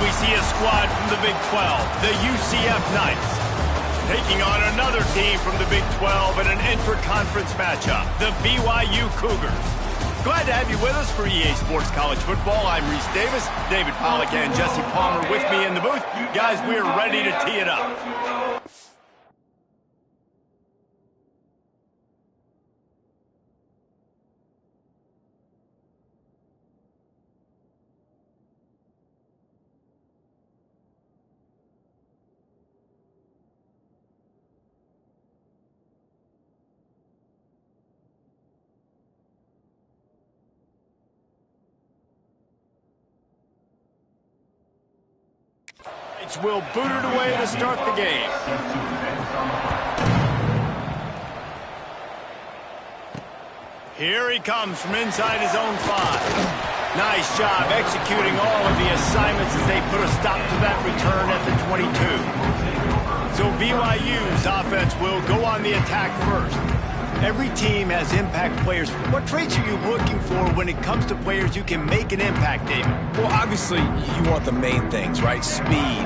we see a squad from the Big 12, the UCF Knights, taking on another team from the Big 12 in an intra-conference matchup, the BYU Cougars. Glad to have you with us for EA Sports College Football. I'm Reese Davis, David Pollack, and Jesse Palmer with me in the booth. Guys, we are ready to tee it up. Will boot it away to start the game. Here he comes from inside his own 5. Nice job executing all of the assignments as they put a stop to that return at the 22. So BYU's offense will go on the attack first. Every team has impact players. What traits are you looking for when it comes to players who can make an impact, David? Well, obviously, you want the main things, right? Speed,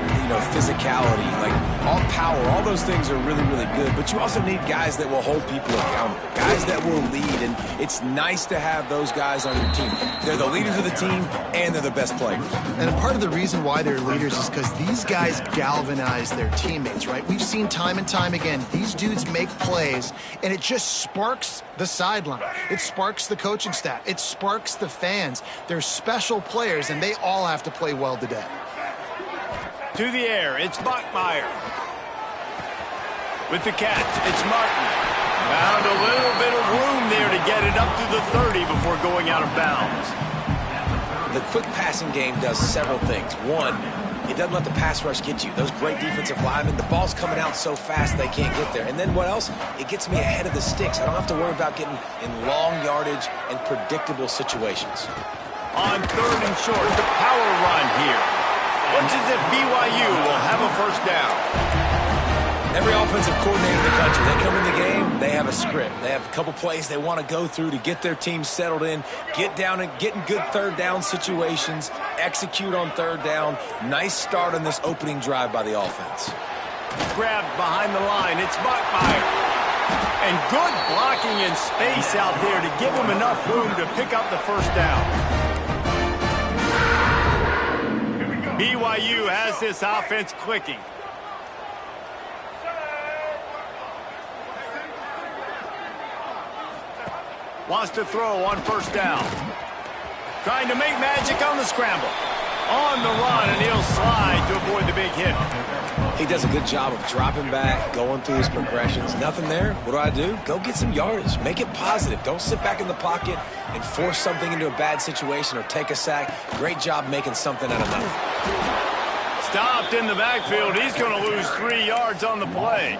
physicality, like all power, all those things are really, really good. But you also need guys that will hold people accountable, guys that will lead. And it's nice to have those guys on your team. They're the leaders of the team, and they're the best players. And a part of the reason why they're leaders is because these guys galvanize their teammates, right? We've seen time and time again, these dudes make plays, and it just sparks the sideline. It sparks the coaching staff. It sparks the fans. They're special players, and they all have to play well today. To the air, it's Bachmeier. With the catch, it's Martin. Found a little bit of room there to get it up to the 30 before going out of bounds. The quick passing game does several things. One, it doesn't let the pass rush get you. Those great defensive linemen, the ball's coming out so fast they can't get there. And then what else? It gets me ahead of the sticks. I don't have to worry about getting in long yardage and predictable situations. On 3rd and short, the power run here. Looks as if BYU will have a first down. Every offensive coordinator in the country, they come in the game, they have a script. They have a couple plays they want to go through to get their team settled in, get down and get in good 3rd down situations, execute on 3rd down. Nice start on this opening drive by the offense. Grabbed behind the line, it's Bachmeier. And good blocking in space out there to give him enough room to pick up the first down. BYU has this offense clicking. Wants to throw on 1st down. Trying to make magic on the scramble. On the run, and he'll slide to avoid the big hit. He does a good job of dropping back, going through his progressions. Nothing there. What do? Go get some yardage. Make it positive. Don't sit back in the pocket and force something into a bad situation or take a sack. Great job making something out of nothing. Stopped in the backfield. He's going to lose 3 yards on the play.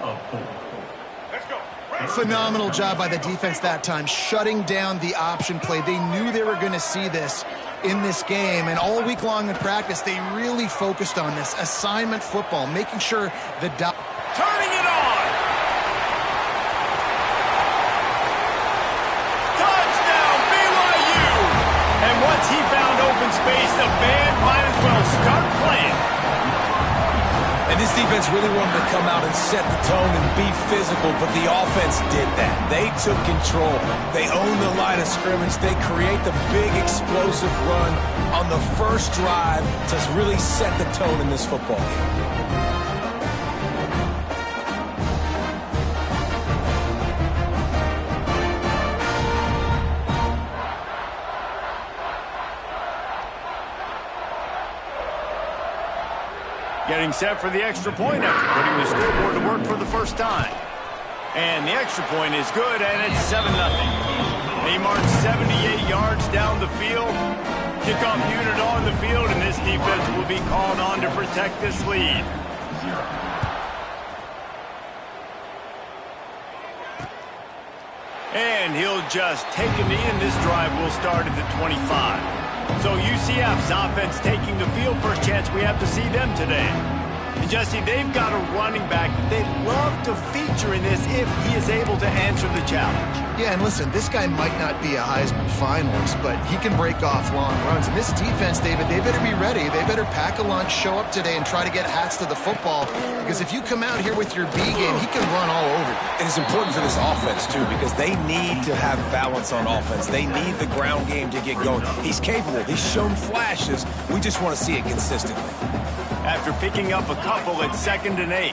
Phenomenal job by the defense that time, shutting down the option play. They knew they were going to see this in this game, and all week long in practice, they really focused on this assignment football, making sure the turning it on. Touchdown, BYU! And once he found open space, the band might as well start playing. And this defense really wanted to come out and set the tone and be physical, but the offense did that. They took control. They owned the line of scrimmage. They create the big explosive run on the first drive to really set the tone in this football game. Getting set for the extra point after putting the scoreboard to work for the first time. And the extra point is good, and it's 7-0. They march 78 yards down the field. Kickoff unit on the field, and this defense will be called on to protect this lead. And he'll just take a knee, and this drive will start at the 25. So UCF's offense taking the field. First chance we have to see them today. And Jesse, they've got a running back that they'd love to feature in this if he is able to answer the challenge. Yeah, and listen, this guy might not be a Heisman finalist, but he can break off long runs. And this defense, David, they better be ready. They better pack a lunch, show up today, and try to get hats to the football. Because if you come out here with your B game, he can run all over you. And it's important for this offense, too, because they need to have balance on offense. They need the ground game to get going. He's capable. He's shown flashes. We just want to see it consistently. After picking up a couple at 2nd and 8.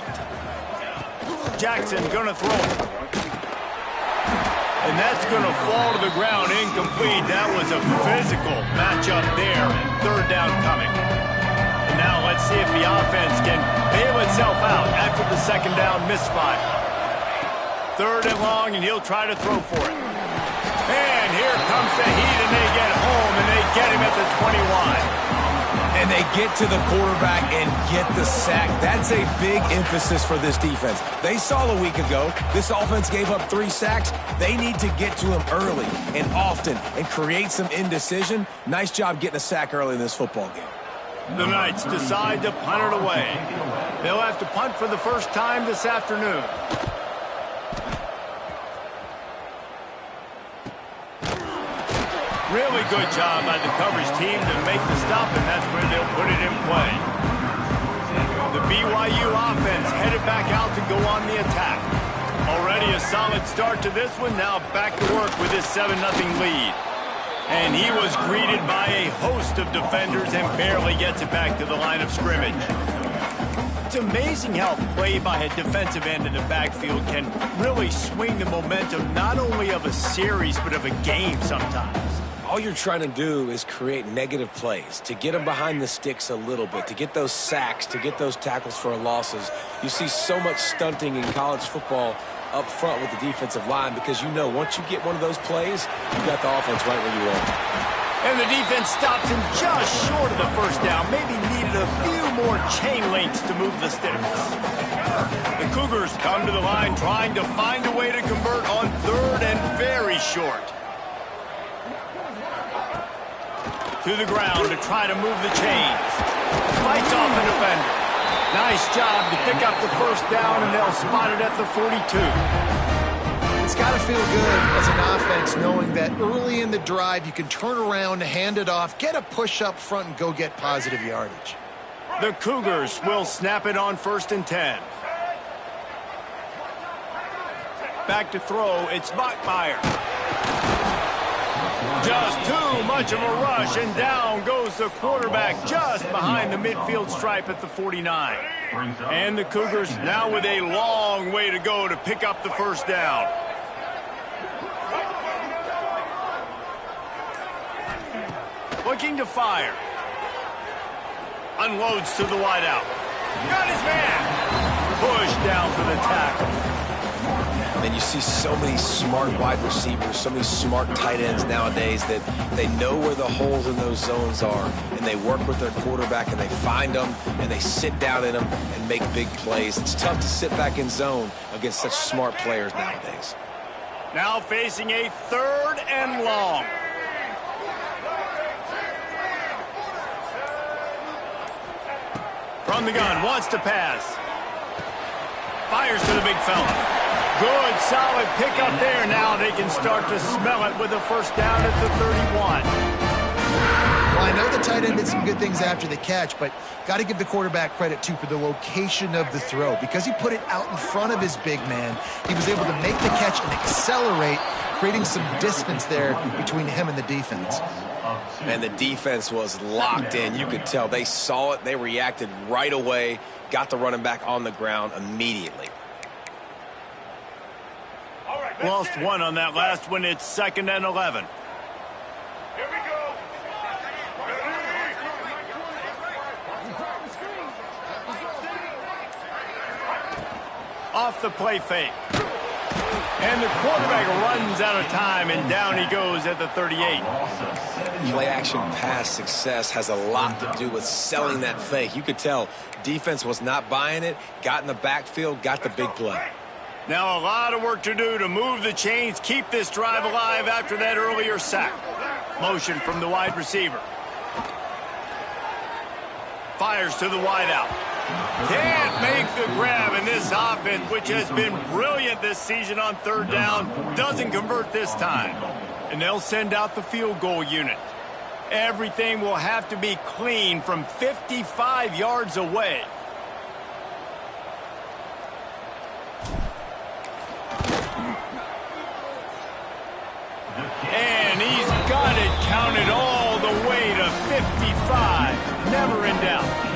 Jackson gonna throw it. And that's gonna fall to the ground incomplete. That was a physical matchup there. 3rd down coming. And now let's see if the offense can bail itself out after the 2nd down misfire. 3rd and long, and he'll try to throw for it. And here comes the heat, and they get home, and they get him at the 21. And they get to the quarterback and get the sack. That's a big emphasis for this defense. They saw a week ago, this offense gave up 3 sacks. They need to get to him early and often and create some indecision. Nice job getting a sack early in this football game. The Knights decide to punt it away. They'll have to punt for the first time this afternoon. Really good job by the coverage team to make the stop, and that's where they'll put it in play. The BYU offense headed back out to go on the attack. Already a solid start to this one. Now back to work with this 7-0 lead. And he was greeted by a host of defenders and barely gets it back to the line of scrimmage. It's amazing how play by a defensive end in the backfield can really swing the momentum not only of a series but of a game sometimes. All you're trying to do is create negative plays, to get them behind the sticks a little bit, to get those sacks, to get those tackles for losses. You see so much stunting in college football up front with the defensive line because you know once you get one of those plays, you got the offense right where you want. And the defense stops him just short of the 1st down. Maybe needed a few more chain links to move the sticks. The Cougars come to the line trying to find a way to convert on 3rd and very short. To the ground to try to move the chains. Fights off the defender. Nice job to pick up the 1st down, and they'll spot it at the 42. It's got to feel good as an offense knowing that early in the drive you can turn around, hand it off, get a push up front, and go get positive yardage. The Cougars will snap it on 1st and 10. Back to throw, it's Bachmeier. Just too much of a rush, and down goes the quarterback just behind the midfield stripe at the 49. And the Cougars now with a long way to go to pick up the 1st down. Looking to fire. Unloads to the wideout. Got his man. Pushed down for the tackle. And you see so many smart wide receivers, so many smart tight ends nowadays that they know where the holes in those zones are, and they work with their quarterback, and they find them, and they sit down in them and make big plays. It's tough to sit back in zone against such smart players nowadays. Now facing a 3rd and long. From the gun, wants to pass. Fires to the big fella. Good, solid pickup there. Now they can start to smell it with a 1st down at the 31. Well, I know the tight end did some good things after the catch, but got to give the quarterback credit, too, for the location of the throw. Because he put it out in front of his big man, he was able to make the catch and accelerate, creating some distance there between him and the defense. And the defense was locked in. You could tell they saw it. They reacted right away, got the running back on the ground immediately. Lost one on that last one. It's 2nd and 11. Here we go. Off the play fake. And the quarterback runs out of time, and down he goes at the 38. Play action pass success has a lot to do with selling that fake. You could tell defense was not buying it, got in the backfield, got the big play. Now a lot of work to do to move the chains, keep this drive alive after that earlier sack. Motion from the wide receiver. Fires to the wideout. Can't make the grab, and this offense, which has been brilliant this season on third down, doesn't convert this time. And they'll send out the field goal unit. Everything will have to be clean from 55 yards away. And he's got it counted all the way to 55. Never in doubt.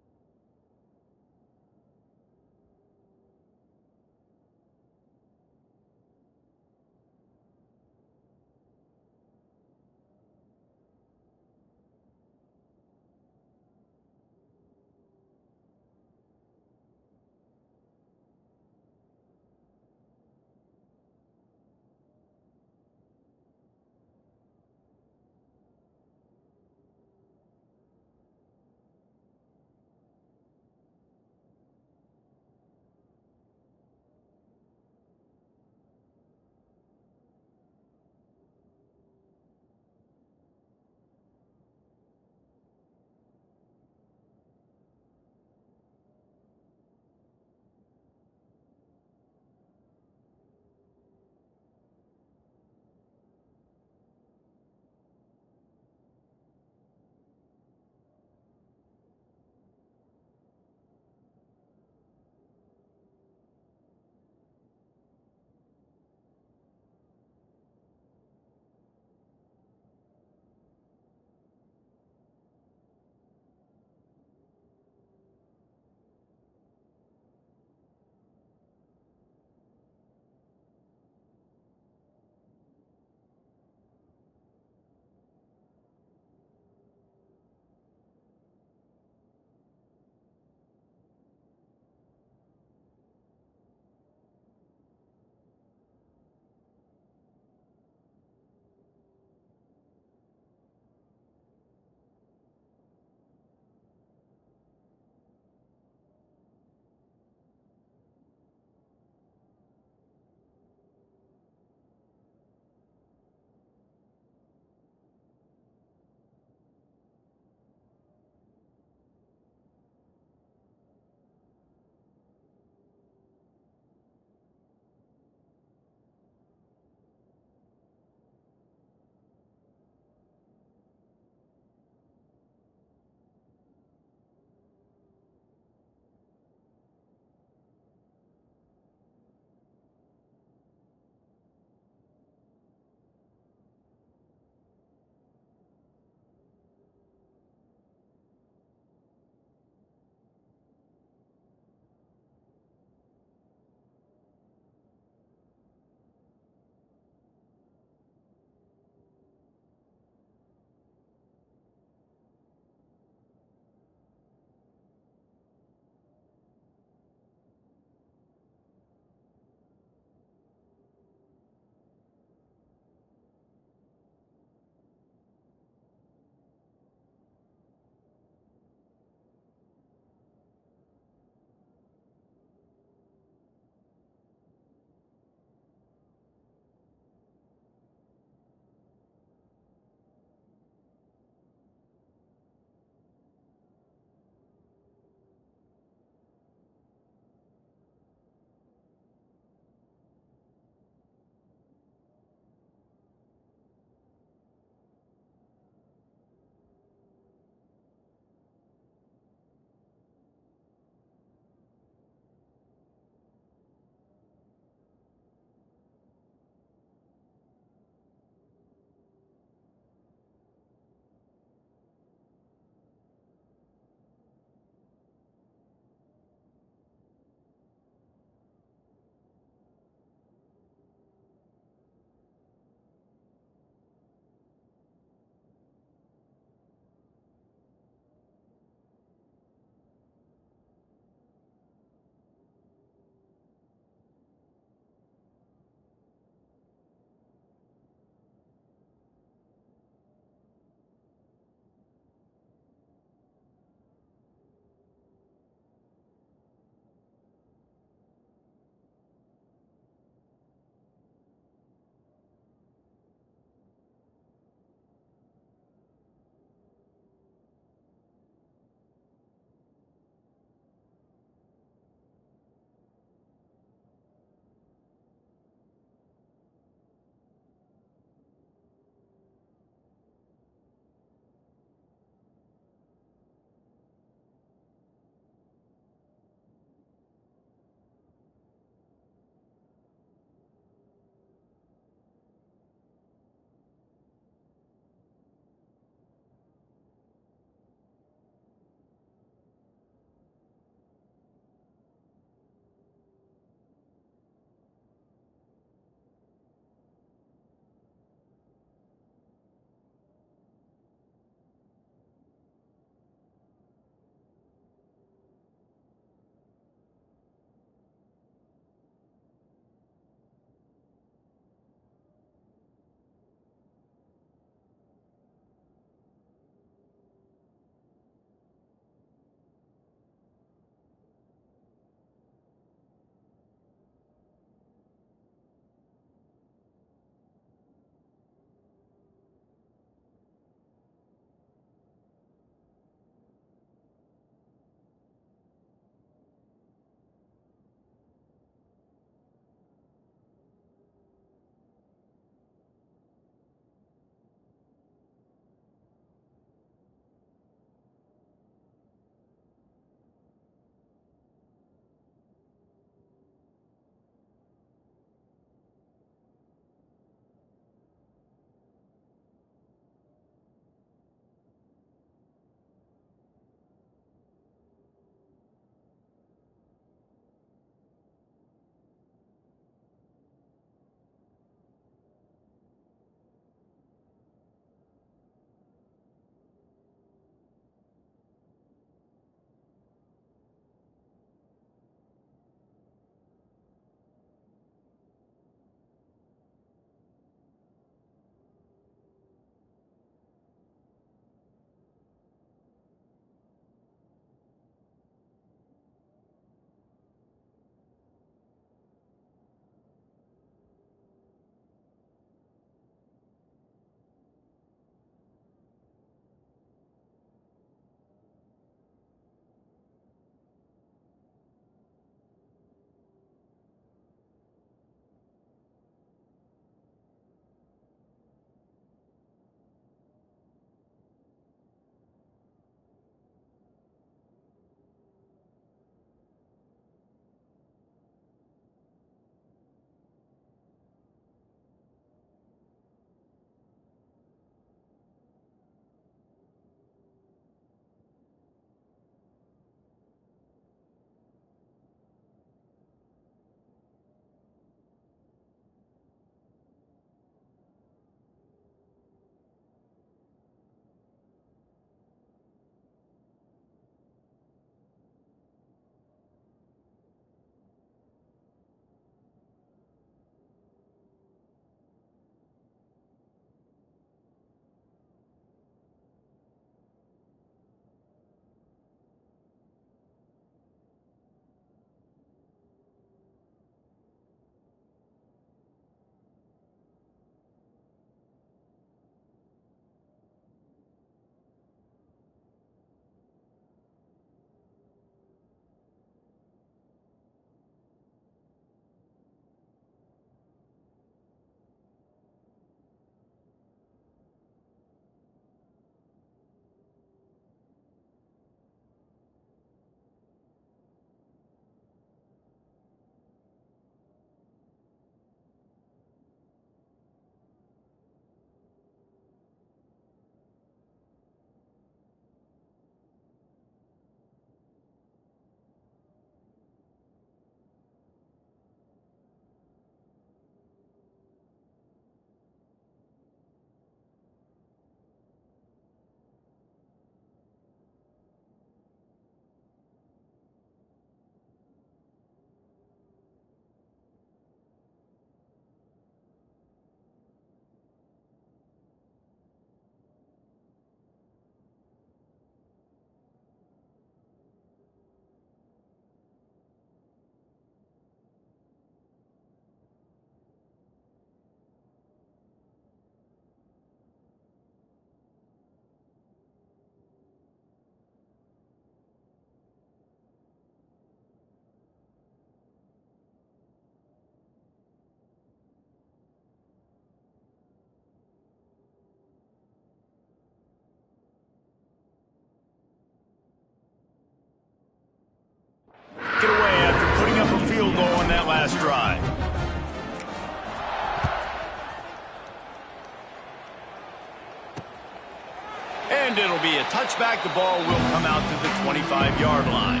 And it'll be a touchback. The ball will come out to the 25-yard line.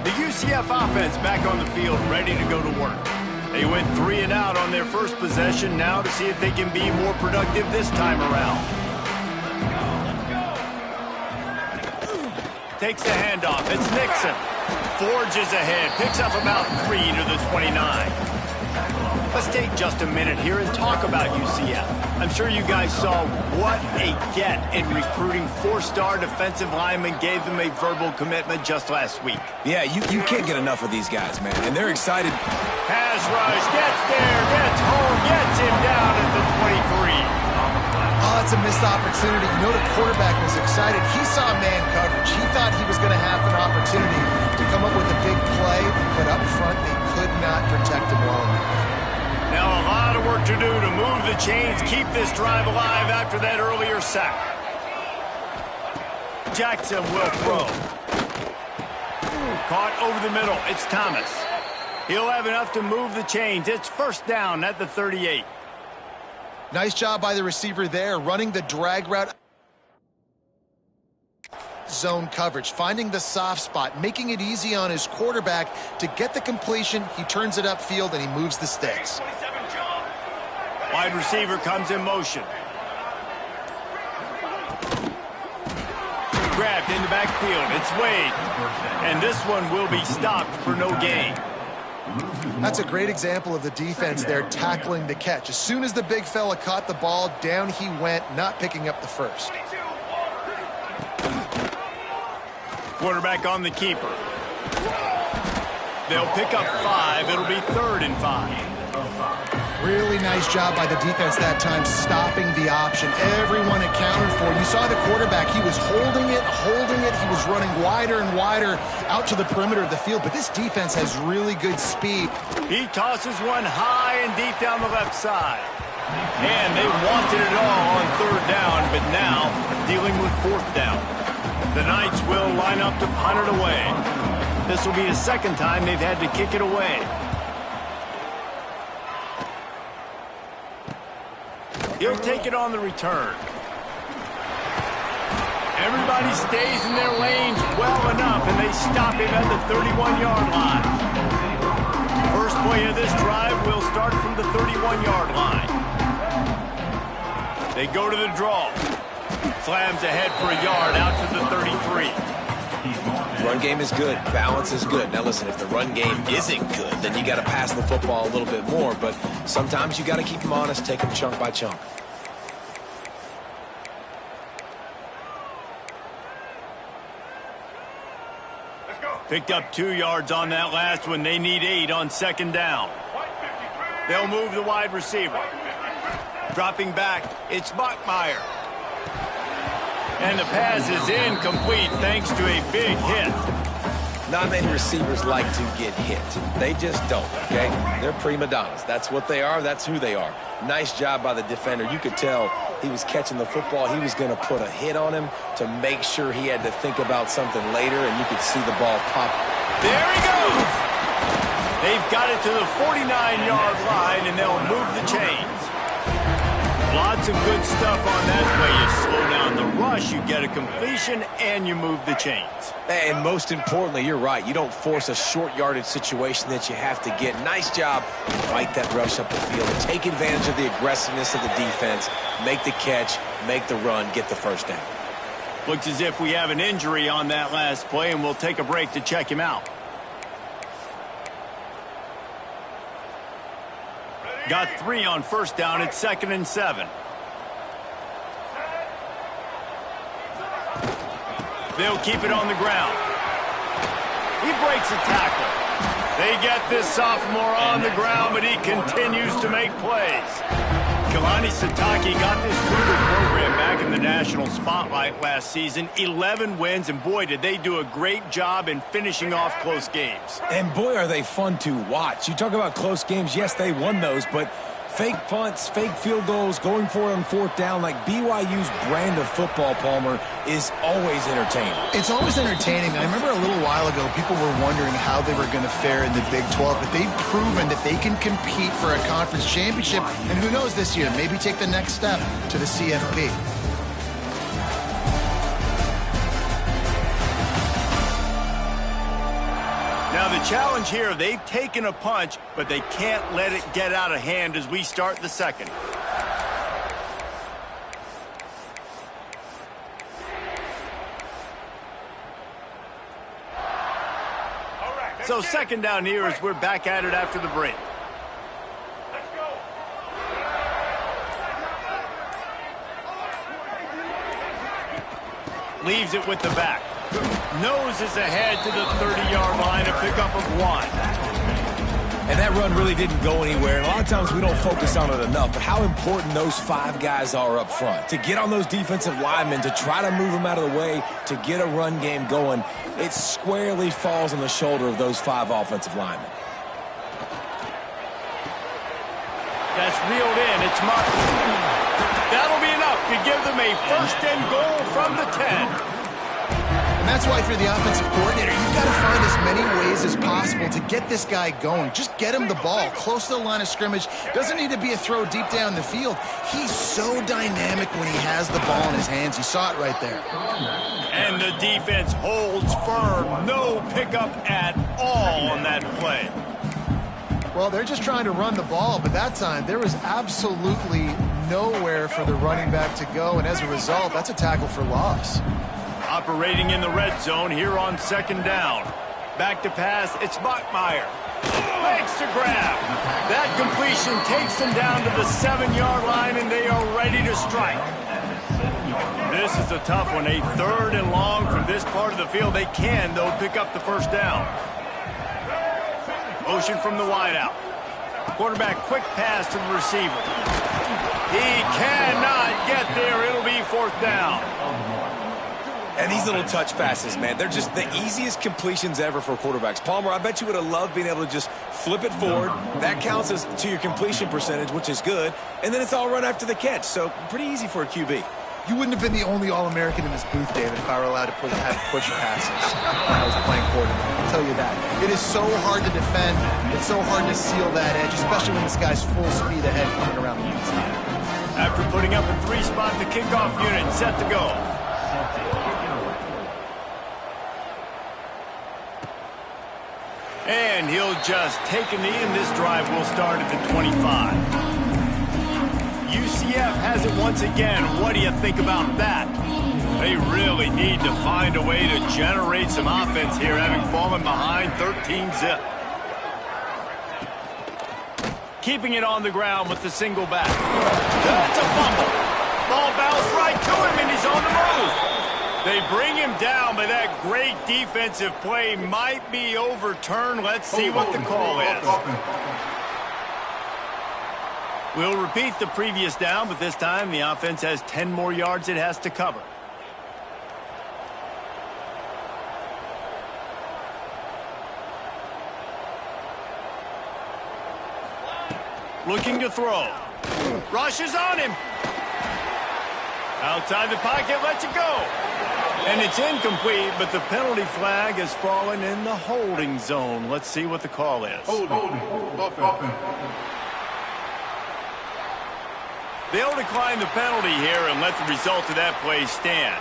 The UCF offense back on the field, ready to go to work. They went 3 and out on their first possession, now to see if they can be more productive this time around. Takes the handoff. It's Nixon. Forges ahead. Picks up about 3 to the 29. Let's take just a minute here and talk about UCF. I'm sure you guys saw what a get in recruiting 4-star defensive linemen gave them a verbal commitment just last week. Yeah, you can't get enough of these guys, man, and they're excited. Pass rush, gets there, gets home, gets him down at the 23. Oh, it's a missed opportunity. You know the quarterback was excited. He saw man coverage. He thought he was going to have an opportunity to come up with a big play, but up front they could not protect him well enough. Now a lot of work to do to move the chains, keep this drive alive after that earlier sack. Jackson will throw. Caught over the middle. It's Thomas. He'll have enough to move the chains. It's first down at the 38. Nice job by the receiver there, running the drag route. Zone coverage, finding the soft spot, making it easy on his quarterback to get the completion. He turns it upfield and he moves the sticks. Wide receiver comes in motion. Grabbed in the backfield. It's Wade. And this one will be stopped for no gain. That's a great example of the defense there tackling the catch. As soon as the big fella caught the ball, down he went, not picking up the first. Quarterback on the keeper. They'll pick up 5. It'll be 3rd and 5. Really nice job by the defense that time, stopping the option. Everyone accounted for. You saw the quarterback. He was holding it. He was running wider and wider out to the perimeter of the field. But this defense has really good speed. He tosses one high and deep down the left side. And they wanted it all on 3rd down, but now dealing with 4th down. The Knights will line up to punt it away. This will be the 2nd time they've had to kick it away. He'll take it on the return. Everybody stays in their lanes well enough, and they stop him at the 31-yard line. First play of this drive will start from the 31-yard line. They go to the draw. Slams ahead for a yard out to the 33. Run game is good. Balance is good. Now listen, if the run game isn't good, then you got to pass the football a little bit more. But sometimes you got to keep them honest, take them chunk by chunk. Picked up 2 yards on that last one. They need 8 on 2nd down. They'll move the wide receiver. Dropping back, it's Bachmeier. And the pass is incomplete thanks to a big hit. Not many receivers like to get hit. They just don't, okay? They're prima donnas. That's what they are. That's who they are. Nice job by the defender. You could tell he was catching the football. He was going to put a hit on him to make sure he had to think about something later, and you could see the ball pop. There he goes! They've got it to the 49-yard line, and they'll move the chains. Lots of good stuff on that play. You slow down the rush, you get a completion, and you move the chains. And most importantly, you're right. You don't force a short yardage situation that you have to get. Nice job. Fight that rush up the field. Take advantage of the aggressiveness of the defense. Make the catch, make the run, get the first down. Looks as if we have an injury on that last play, and we'll take a break to check him out. Got 3 on 1st down. It's 2nd and 7. They'll keep it on the ground. He breaks a tackle. They get this sophomore on the ground, but he continues to make plays. Kalani Sitake got this Cougar program back in the national spotlight last season. 11 wins, and boy, did they do a great job in finishing off close games. And boy, are they fun to watch. You talk about close games. Yes, they won those, but fake punts, fake field goals, going for it on 4th down, like BYU's brand of football, Palmer, is always entertaining. It's always entertaining. I remember a little while ago, people were wondering how they were going to fare in the Big 12, but they've proven that they can compete for a conference championship, and who knows this year, maybe take the next step to the CFB. the challenge here, they've taken a punch, but they can't let it get out of hand as we start the second. So second down here as we're back at it after the break. Let's go. Leaves it with the back. Noses ahead to the 30-yard line, a pickup of 1. And that run really didn't go anywhere. And a lot of times we don't focus on it enough, but how important those 5 guys are up front. To get on those defensive linemen, to try to move them out of the way, to get a run game going, it squarely falls on the shoulder of those 5 offensive linemen. That's reeled in. It's Martin. That'll be enough to give them a first and goal from the 10. And that's why, if you're the offensive coordinator, you've got to find as many ways as possible to get this guy going. Just get him the ball close to the line of scrimmage. Doesn't need to be a throw deep down the field. He's so dynamic when he has the ball in his hands. You saw it right there. And the defense holds firm. No pickup at all on that play. Well, they're just trying to run the ball, but that time there was absolutely nowhere for the running back to go, and as a result, that's a tackle for loss. Operating in the red zone here on second down. Back to pass, it's Bachmeier. Makes the grab. That completion takes them down to the 7-yard line, and they are ready to strike. This is a tough one, a 3rd and long from this part of the field. They can, though, pick up the first down. Motion from the wideout. Quarterback quick pass to the receiver. He cannot get there. It'll be 4th down. And these little touch passes, man, they're just the easiest completions ever for quarterbacks. Palmer, I bet you would have loved being able to just flip it forward. That counts as to your completion percentage, which is good. And then it's all run after the catch, so pretty easy for a QB. You wouldn't have been the only All-American in this booth, David, if I were allowed to have push passes when I was playing quarterback. I'll tell you that. It is so hard to defend. It's so hard to seal that edge, especially when this guy's full speed ahead coming around the inside. After putting up a 3-spot, the kickoff unit set to go. And he'll just take a knee, and this drive will start at the 25. UCF has it once again. What do you think about that? They really need to find a way to generate some offense here, having fallen behind 13-zip. Keeping it on the ground with the single back. That's a fumble. Ball bounced right to him, and he's on the move. They bring him down, but that great defensive play might be overturned. Let's see what the call is. We'll repeat the previous down, but this time the offense has 10 more yards it has to cover. Looking to throw. Rushes on him. Outside the pocket, lets it go. And it's incomplete, but the penalty flag has fallen in the holding zone. Let's see what the call is. They'll decline the penalty here and let the result of that play stand.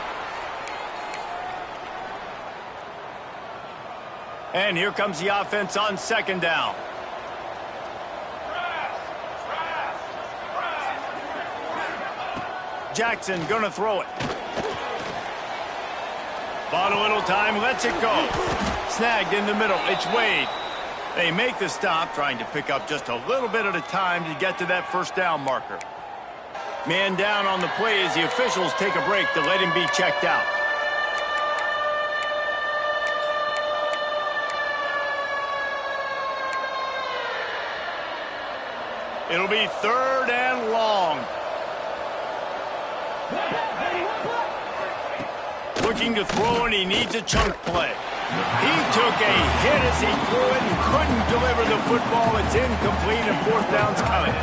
And here comes the offense on second down. Jackson gonna throw it. Bought a little time, lets it go. Snagged in the middle, it's Wade. They make the stop, trying to pick up just a little bit at a time to get to that first down marker. Man down on the play as the officials take a break to let him be checked out. It'll be 3rd and long. Looking to throw, and he needs a chunk play. He took a hit as he threw it and couldn't deliver the football. It's incomplete, and 4th down's coming.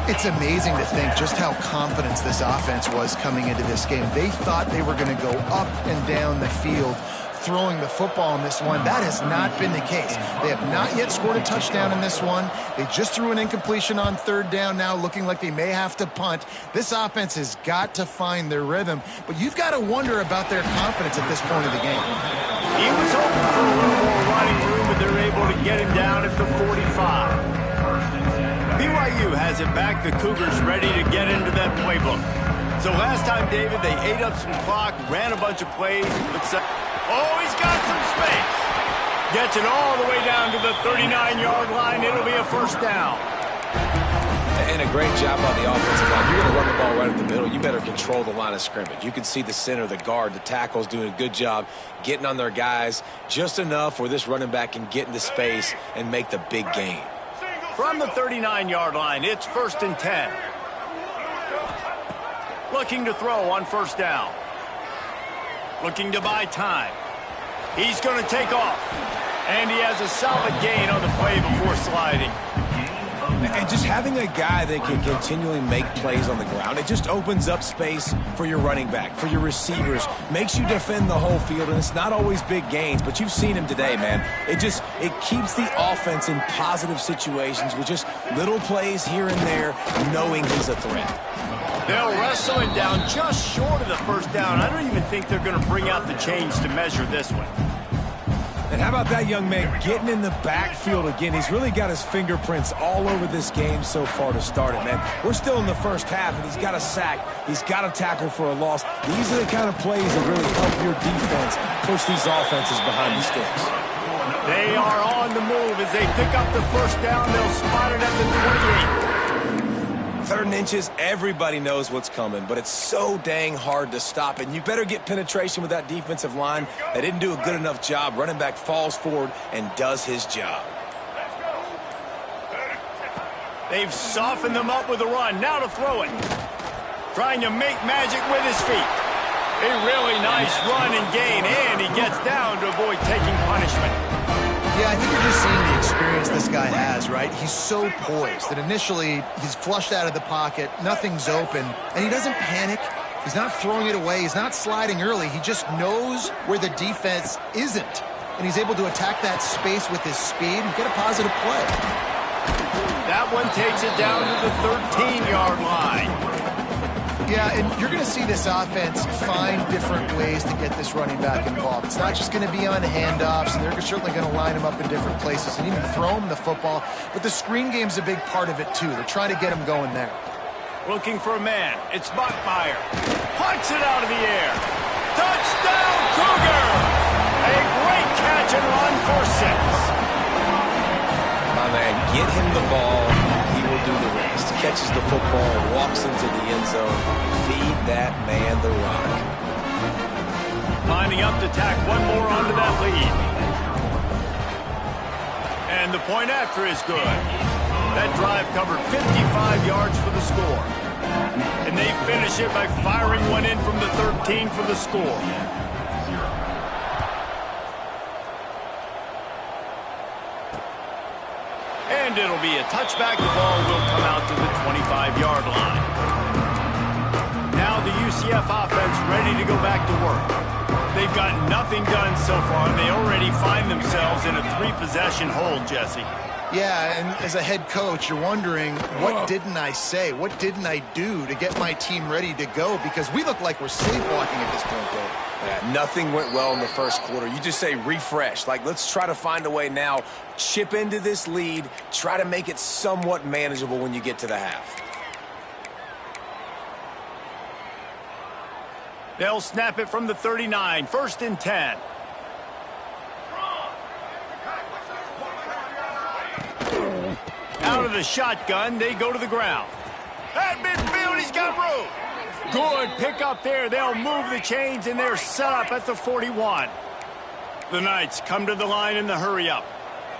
It's amazing to think just how confident this offense was coming into this game. They thought they were going to go up and down the field throwing the football in this one. That has not been the case. They have not yet scored a touchdown in this one. They just threw an incompletion on third down now, looking like they may have to punt. This offense has got to find their rhythm, but you've got to wonder about their confidence at this point of the game. He was hoping for a little more running room, but they're able to get him down at the 45. BYU has it back. The Cougars ready to get into that playbook. So last time, David, they ate up some clock, ran a bunch of plays. Oh, he's got some space. Gets it all the way down to the 39-yard line. It'll be a first down. And a great job on the offensive line. You're going to run the ball right at the middle. You better control the line of scrimmage. You can see the center, the guard, the tackles doing a good job getting on their guys just enough where this running back can get into space and make the big gain. From the 39-yard line, it's 1st and 10. Looking to throw on first down. Looking to buy time. He's going to take off. And he has a solid gain on the play before sliding. And just having a guy that can continually make plays on the ground, it just opens up space for your running back, for your receivers, makes you defend the whole field, and it's not always big gains, but you've seen him today, man. It keeps the offense in positive situations with just little plays here and there, knowing he's a threat. They'll wrestle him down just short of the first down. I don't even think they're going to bring out the chains to measure this one. And how about that young man getting in the backfield again? He's really got his fingerprints all over this game so far to start it, man. We're still in the first half, and he's got a sack. He's got a tackle for a loss. These are the kind of plays that really help your defense push these offenses behind the sticks. They are on the move as they pick up the first down. They'll spot it at the 28. 3rd and inches, everybody knows what's coming, but it's so dang hard to stop, and you better get penetration with that defensive line. They didn't do a good enough job. Running back falls forward and does his job. They've softened them up with a run. Now to throw it. Trying to make magic with his feet. A really nice run and gain, and he gets down to avoid taking punishment. Yeah, I think you're just seeing the experience this guy has, right? He's so poised that initially he's flushed out of the pocket, nothing's open, and he doesn't panic. He's not throwing it away. He's not sliding early. He just knows where the defense isn't, and he's able to attack that space with his speed and get a positive play. That one takes it down to the 13-yard line. Yeah, and you're going to see this offense find different ways to get this running back involved. It's not just going to be on handoffs, and they're certainly going to line him up in different places and even throw him the football. But the screen game's a big part of it, too. They're trying to get him going there. Looking for a man. It's Bachmeier. Punts it out of the air. Touchdown, Cougar! A great catch and run for 6. My man, get him the ball. He will do the rest. Catches the football, walks into the end zone. Feed that man the rock. Lining up to tack one more onto that lead. And the point after is good. That drive covered 55 yards for the score. And they finish it by firing one in from the 13 for the score. And it'll be a touchback. The ball will come out to the 25-yard line. Now the UCF offense ready to go back to work. They've got nothing done so far, and they already find themselves in a 3-possession hold, Jesse. Yeah, and as a head coach, you're wondering, what didn't I say? What didn't I do to get my team ready to go? Because we look like we're sleepwalking at this point, Dave. Yeah, nothing went well in the first quarter. You just say refresh. Like, let's try to find a way now. Chip into this lead. Try to make it somewhat manageable when you get to the half. They'll snap it from the 39. 1st and 10. Out of the shotgun, they go to the ground. At midfield, he's got room. Good pick up there. They'll move the chains, and they're set up at the 41. The Knights come to the line in the hurry-up.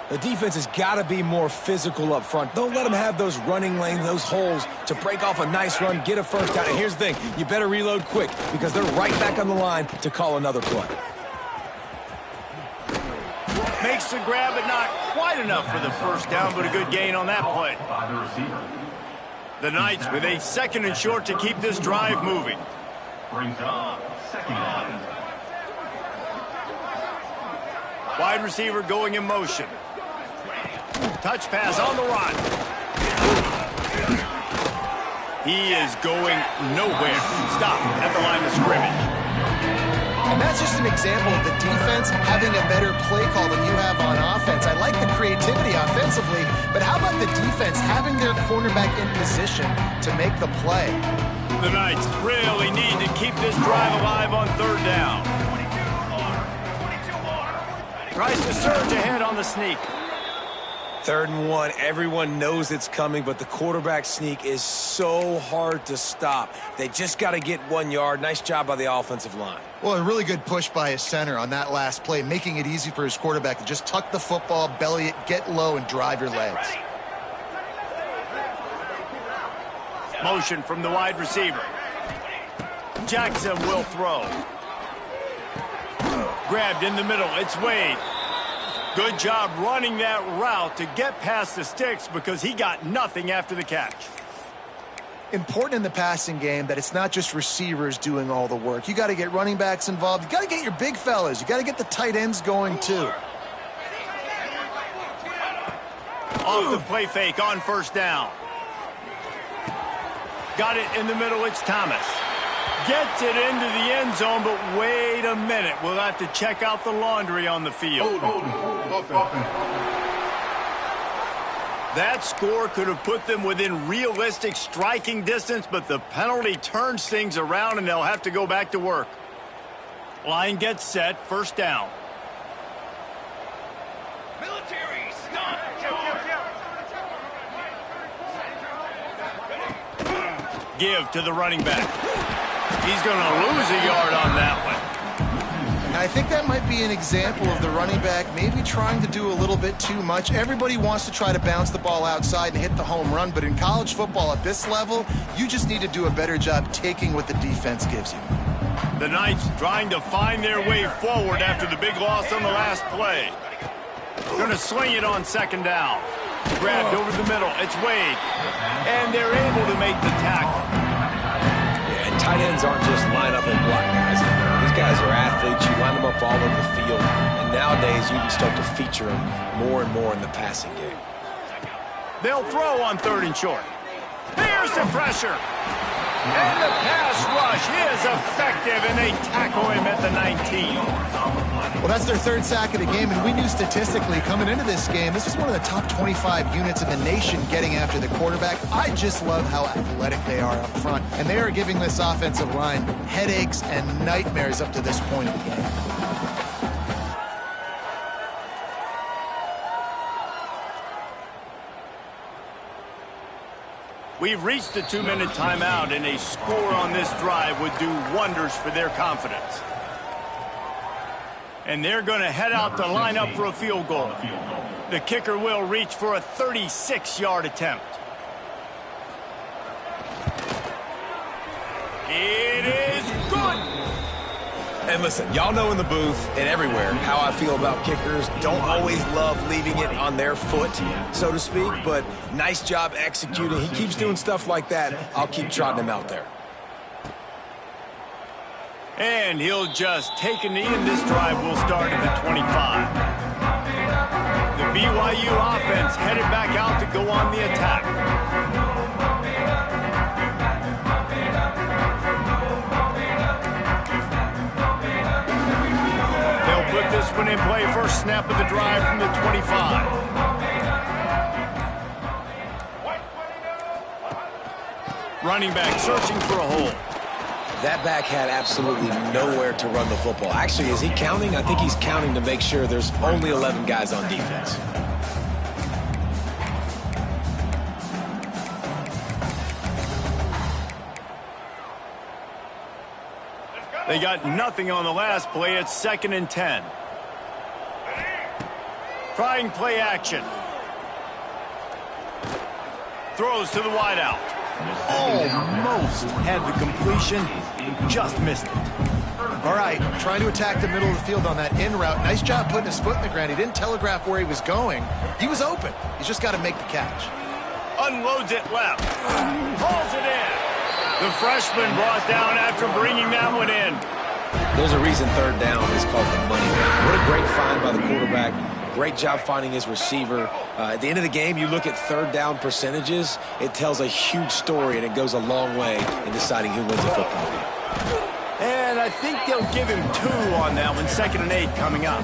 The defense has got to be more physical up front. Don't let them have those running lanes, those holes to break off a nice run, get a first down. And here's the thing, you better reload quick because they're right back on the line to call another play. Makes the grab, but not quite enough for the first down, but a good gain on that play. The Knights with a 2nd and short to keep this drive moving. Brings up 2nd down. Wide receiver going in motion. Touch pass on the run. He is going nowhere. Stop at the line of scrimmage. And that's just an example of the defense having a better play call than you have on offense. I like the creativity offensively, but how about the defense having their cornerback in position to make the play? The Knights really need to keep this drive alive on third down. Tries to surge ahead on the sneak. 3rd and 1, everyone knows it's coming, but the quarterback sneak is so hard to stop. They just got to get 1 yard. Nice job by the offensive line. Well, a really good push by his center on that last play, making it easy for his quarterback to just tuck the football, belly it, get low, and drive your legs. Motion from the wide receiver. Jackson will throw. Grabbed in the middle. It's Wade. Good job running that route to get past the sticks because he got nothing after the catch. Important in the passing game that it's not just receivers doing all the work. You got to get running backs involved. You got to get your big fellas. You got to get the tight ends going too. Off the play fake on first down. Got it in the middle. It's Thomas. Gets it into the end zone, but wait a minute. We'll have to check out the laundry on the field. That score could have put them within realistic striking distance, but the penalty turns things around, and they'll have to go back to work. Line gets set. First down. Military, stop! Give to the running back. He's going to lose a yard on that one. And I think that might be an example of the running back maybe trying to do a little bit too much. Everybody wants to try to bounce the ball outside and hit the home run, but in college football at this level, you just need to do a better job taking what the defense gives you. The Knights trying to find their way forward after the big loss on the last play. Going to swing it on second down. Grabbed over the middle. It's Wade. And they're able to make the tackle. Tight ends aren't just line up and block guys. These guys are athletes. You line them up all over the field. And nowadays, you can start to feature them more and more in the passing game. They'll throw on 3rd and short. Here's the pressure. And the pass rush is effective, and they tackle him at the 19. Well, that's their 3rd sack of the game, and we knew statistically coming into this game, this is one of the top 25 units in the nation getting after the quarterback. I just love how athletic they are up front, and they are giving this offensive line headaches and nightmares up to this point of the game. We've reached the 2-minute timeout, and a score on this drive would do wonders for their confidence. And they're going to head out to line up for a field goal. The kicker will reach for a 36-yard attempt. It is good. And listen, y'all know in the booth and everywhere how I feel about kickers. Don't always love leaving it on their foot, so to speak, but nice job executing. He keeps doing stuff like that. I'll keep trotting him out there. And he'll just take a knee, and this drive will start at the 25. The BYU offense headed back out to go on the attack. They'll put this one in play. First snap of the drive from the 25. Running back searching for a hole. That back had absolutely nowhere to run the football. Actually, is he counting? I think he's counting to make sure there's only 11 guys on defense. They got nothing on the last play. It's 2nd and 10. Trying play action. Throws to the wideout. Almost had the completion, just missed it. All right, trying to attack the middle of the field on that in route. Nice job putting his foot in the ground. He didn't telegraph where he was going. He was open. He's just got to make the catch. Unloads it left. Hauls it in. The freshman brought down after bringing that one in. There's a reason third down is called the money down. What a great find by the quarterback. Great job finding his receiver. At the end of the game, you look at third down percentages. It tells a huge story, and it goes a long way in deciding who wins a football game. And I think they'll give him 2 on that one. 2nd and 8 coming up.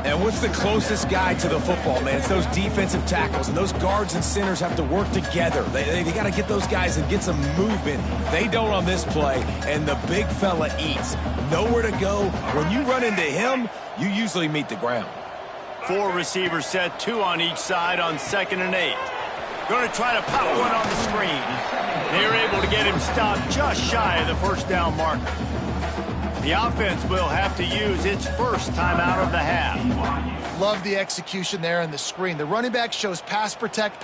And what's the closest guy to the football, man? It's those defensive tackles, and those guards and centers have to work together. They got to get those guys and get some movement. They don't on this play, and the big fella eats. Nowhere to go. When you run into him, you usually meet the ground. 4 receivers set, 2 on each side on 2nd and 8. Going to try to pop one on the screen. They're able to get him stopped just shy of the first down marker. The offense will have to use its first timeout of the half. Love the execution there on the screen. The running back shows pass protect,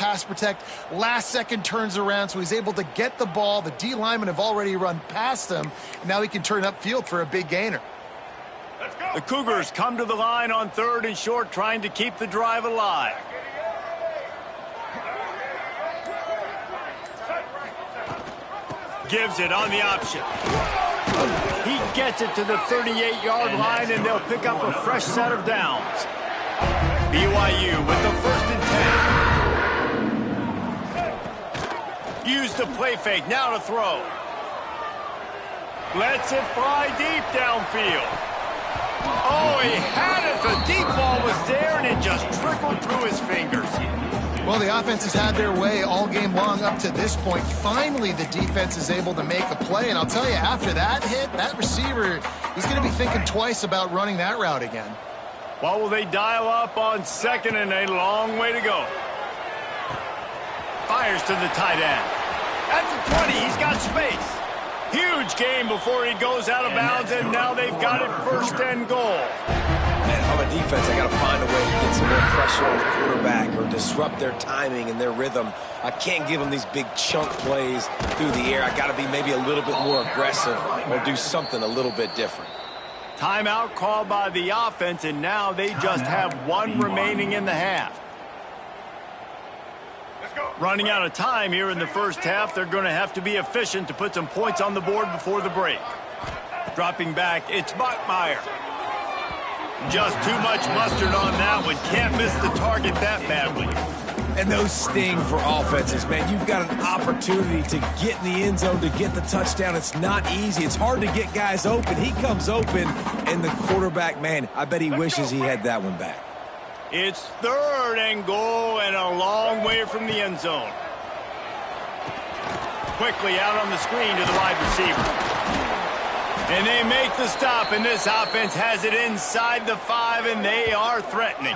last second turns around, so he's able to get the ball. The D linemen have already run past him, and now he can turn upfield for a big gainer. The Cougars come to the line on 3rd and short, trying to keep the drive alive. Gives it on the option. He gets it to the 38-yard line, and they'll pick up a fresh set of downs. BYU with the 1st and 10. Use the play fake, now to throw. Lets it fly deep downfield. Oh, he had it. The deep ball was there, and it just trickled through his fingers. Well, the offense has had their way all game long up to this point. Finally, the defense is able to make a play, and I'll tell you, after that hit, that receiver, he's going to be thinking twice about running that route again. What will they dial up on 2nd and 8? Long way to go. Fires to the tight end. At the 20, he's got space. Huge game before he goes out of bounds, and now they've got it 1st and goal. Man, if I'm a defense, I got to find a way to get some more pressure on the quarterback or disrupt their timing and their rhythm. I can't give them these big chunk plays through the air. I got to be maybe a little bit more aggressive or do something a little bit different. Timeout called by the offense, and now they just have 1 remaining in the half. Running out of time here in the first half. They're going to have to be efficient to put some points on the board before the break. Dropping back, it's Bachmeier. Just too much mustard on that one. Can't miss the target that badly. And those sting for offenses, man. You've got an opportunity to get in the end zone, to get the touchdown. It's not easy. It's hard to get guys open. He comes open, and the quarterback, man, I bet he wishes he had that one back. It's 3rd and goal and a long way from the end zone. Quickly out on the screen to the wide receiver. And they make the stop, and this offense has it inside the 5, and they are threatening.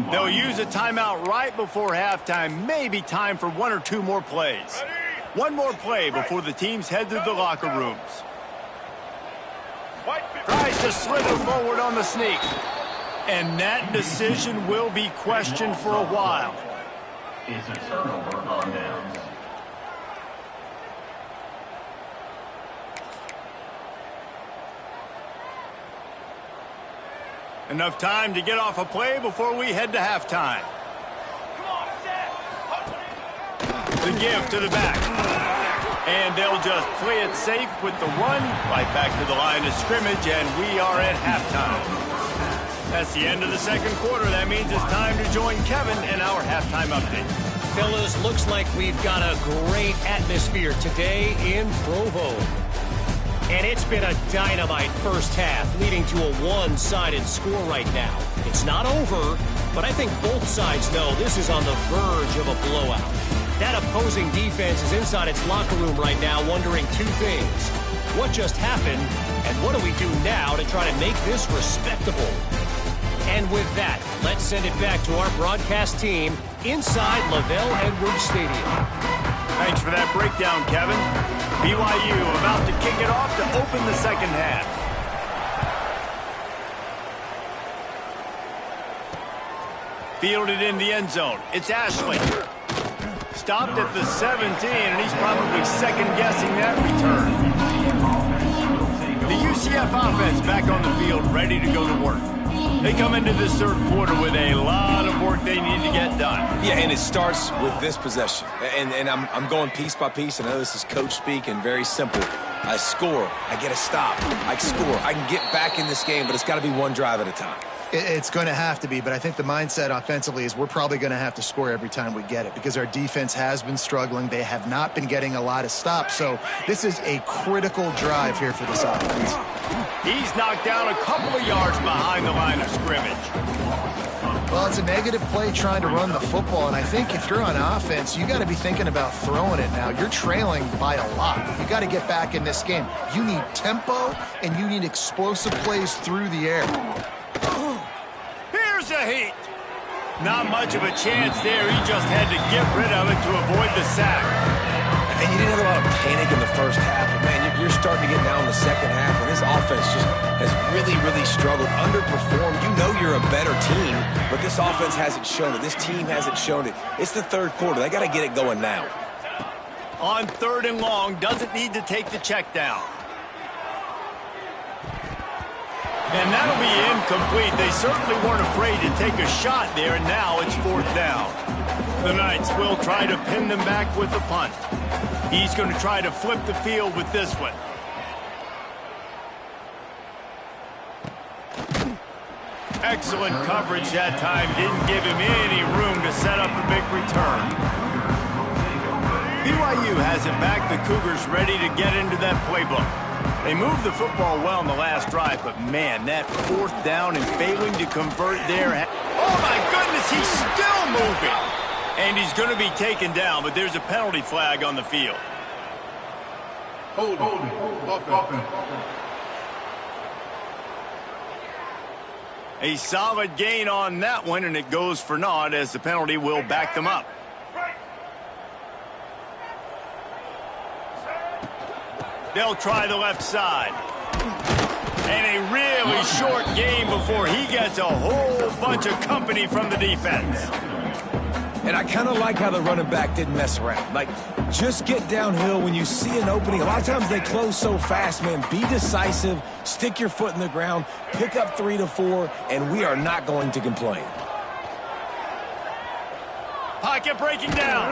They'll use a timeout right before halftime. Maybe time for 1 or 2 more plays. 1 more play before the teams head to the locker rooms. Tries to slither forward on the sneak. And that decision will be questioned for a while. It's a turnover on downs. Enough time to get off a play before we head to halftime. The give to the back. And they'll just play it safe with the run right back to the line of scrimmage, and we are at halftime. That's the end of the second quarter. That means it's time to join Kevin in our halftime update. Fellas, looks like we've got a great atmosphere today in Provo. And it's been a dynamite first half, leading to a one-sided score right now. It's not over, but I think both sides know this is on the verge of a blowout. That opposing defense is inside its locker room right now wondering 2 things. What just happened, and what do we do now to try to make this respectable? And with that, let's send it back to our broadcast team inside Lavelle Edwards Stadium. Thanks for that breakdown, Kevin. BYU about to kick it off to open the second half. Fielded in the end zone. It's Ashley. Stopped at the 17, and he's probably second-guessing that return. The UCF offense back on the field, ready to go to work. They come into this third quarter with a lot of work they need to get done. Yeah, and it starts with this possession. And I'm going piece by piece. I know this is coach speak and very simple. I score. I get a stop. I score. I can get back in this game, but it's got to be one drive at a time. It's going to have to be, but I think the mindset offensively is we're probably going to have to score every time we get it because our defense has been struggling. They have not been getting a lot of stops, so this is a critical drive here for this offense. He's knocked down a couple of yards behind the line of scrimmage. Well, it's a negative play trying to run the football, and I think if you're on offense, you got to be thinking about throwing it now. You're trailing by a lot. You got to get back in this game. You need tempo, and you need explosive plays through the air. Here's a heat. Not much of a chance there. He just had to get rid of it to avoid the sack. And you didn't have a lot of panic in the first half, but man, you're starting to get down in the second half, and this offense just has really, really struggled, underperformed. You know you're a better team, but this offense hasn't shown it. This team hasn't shown it. It's the third quarter. They got to get it going now. On 3rd and long, doesn't need to take the check down. And that'll be incomplete. They certainly weren't afraid to take a shot there, and now it's 4th down. The Knights will try to pin them back with the punt. He's going to try to flip the field with this one. Excellent coverage that time. Didn't give him any room to set up a big return. BYU has it back. The Cougars ready to get into that playbook. They moved the football well in the last drive, but man, that 4th down and failing to convert there. Oh my goodness, he's still moving. And he's going to be taken down, but there's a penalty flag on the field. Hold. A solid gain on that one, and it goes for naught as the penalty will back them up. They'll try the left side. And a really short game before he gets a whole bunch of company from the defense. And I kind of like how the running back didn't mess around. Like, just get downhill when you see an opening. A lot of times they close so fast, man. Be decisive, stick your foot in the ground, pick up 3 to 4, and we are not going to complain. Pocket breaking down.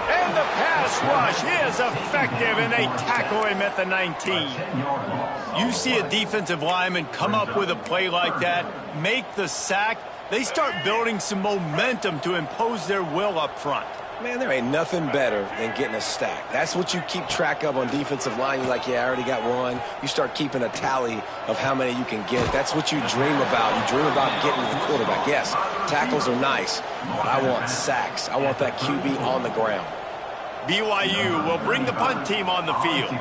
And the pass rush is effective, and they tackle him at the 19. You see a defensive lineman come up with a play like that, make the sack, they start building some momentum to impose their will up front. Man, there ain't nothing better than getting a stack. That's what you keep track of on defensive line. You're like, yeah, I already got one. You start keeping a tally of how many you can get. That's what you dream about. You dream about getting to the quarterback. Yes, tackles are nice, but I want sacks. I want that QB on the ground. BYU will bring the punt team on the field.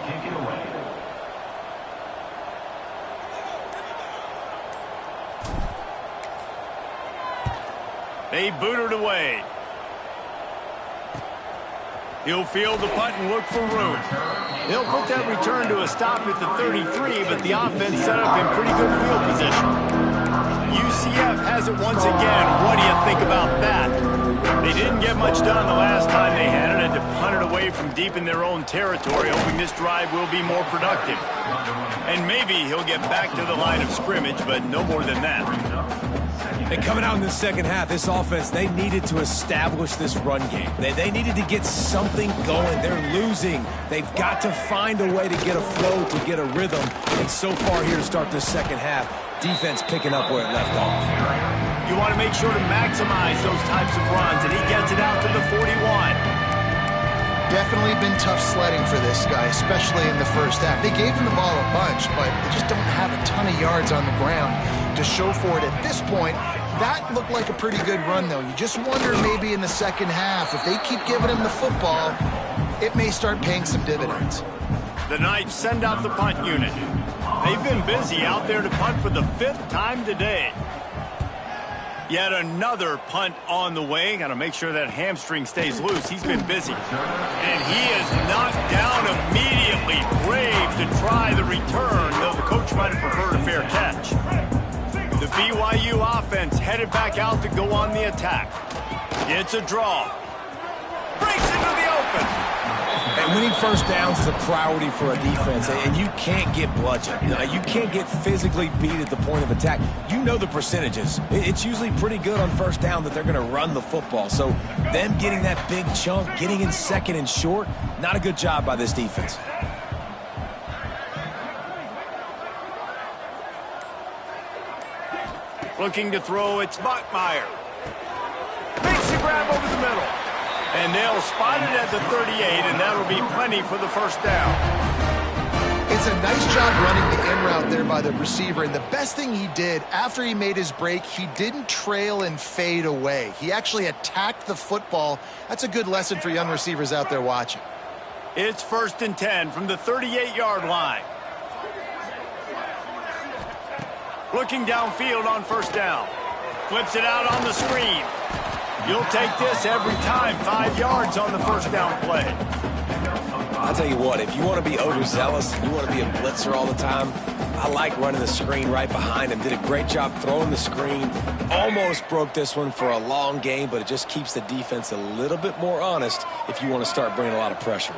They boot it away. He'll field the punt and look for room. He'll put that return to a stop at the 33, but the offense set up in pretty good field position. UCF has it once again. What do you think about that? They didn't get much done the last time they had it, and to punt it away from deep in their own territory, hoping this drive will be more productive. And maybe he'll get back to the line of scrimmage, but no more than that. And coming out in the second half, this offense, they needed to establish this run game. They needed to get something going. They're losing. They've got to find a way to get a flow, to get a rhythm. And so far here to start this second half, defense picking up where it left off. You want to make sure to maximize those types of runs, and he gets it out to the 41. Definitely been tough sledding for this guy, especially in the first half. They gave him the ball a bunch, but they just don't have a ton of yards on the ground to show for it at this point. That looked like a pretty good run, though. You just wonder maybe in the second half, if they keep giving him the football, it may start paying some dividends. The Knights send out the punt unit. They've been busy out there to punt for the 5th time today. Yet another punt on the way. Got to make sure that hamstring stays loose. He's been busy. And he is knocked down immediately. Brave to try the return, though the coach might have preferred a fair catch. The BYU offense headed back out to go on the attack. It's a draw. Breaks into the open. Right, winning first downs is a priority for a defense, and you can't get bludgeoned. You can't get physically beat at the point of attack. You know the percentages. It's usually pretty good on first down that they're going to run the football. So them getting that big chunk, getting in second and short, not a good job by this defense. Looking to throw, it's Bachmeier. Makes the grab over the middle. And they'll spot it at the 38, and that'll be plenty for the first down. It's a nice job running the in route there by the receiver, and the best thing he did after he made his break, he didn't trail and fade away. He actually attacked the football. That's a good lesson for young receivers out there watching. It's 1st and 10 from the 38-yard line. Looking downfield on first down. Flips it out on the screen. You'll take this every time. 5 yards on the first down play. I'll tell you what, if you want to be overzealous and you want to be a blitzer all the time, I like running the screen right behind him. Did a great job throwing the screen. Almost broke this one for a long game, but it just keeps the defense a little bit more honest if you want to start bringing a lot of pressure.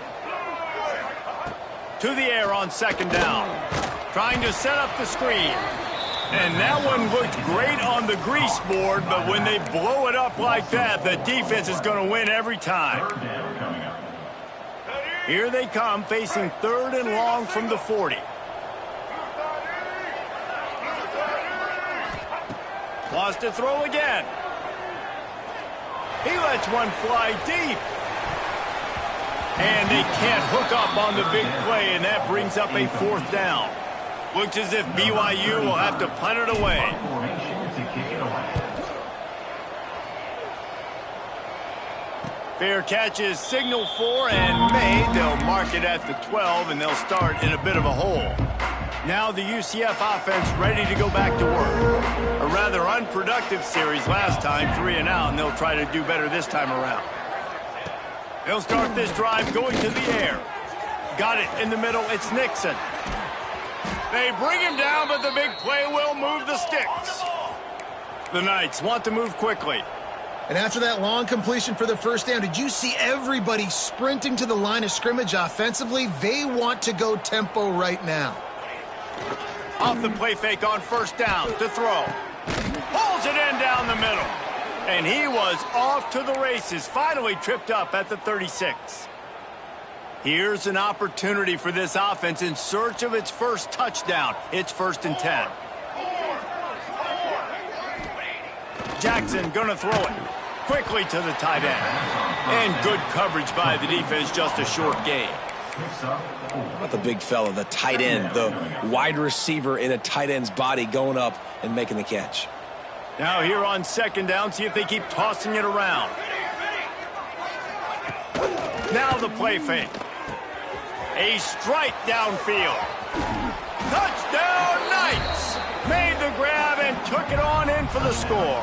To the air on second down. Trying to set up the screen. And that one looked great on the grease board, but when they blow it up like that, the defense is going to win every time. Here they come, facing 3rd and long from the 40. Wants to throw again. He lets one fly deep. And they can't hook up on the big play, and that brings up a 4th down. Looks as if BYU will have to punt it away. Fair catch is signaled for and made. They'll mark it at the 12, and they'll start in a bit of a hole. Now the UCF offense ready to go back to work. A rather unproductive series last time, 3 and out, and they'll try to do better this time around. They'll start this drive going to the air. Got it in the middle. It's Nixon. They bring him down, but the big play will move the sticks. The Knights want to move quickly. And after that long completion for the first down, did you see everybody sprinting to the line of scrimmage offensively? They want to go tempo right now. Off the play fake on first down to throw. Pulls it in down the middle. And he was off to the races, finally tripped up at the 36. Here's an opportunity for this offense in search of its first touchdown. It's 1st and 10. Jackson gonna throw it quickly to the tight end. And good coverage by the defense, just a short gain. Not the big fella, the tight end, the wide receiver in a tight end's body going up and making the catch. Now here on second down, see if they keep tossing it around. Now the play fake. A strike downfield. Touchdown Knights! Made the grab and took it on in for the score.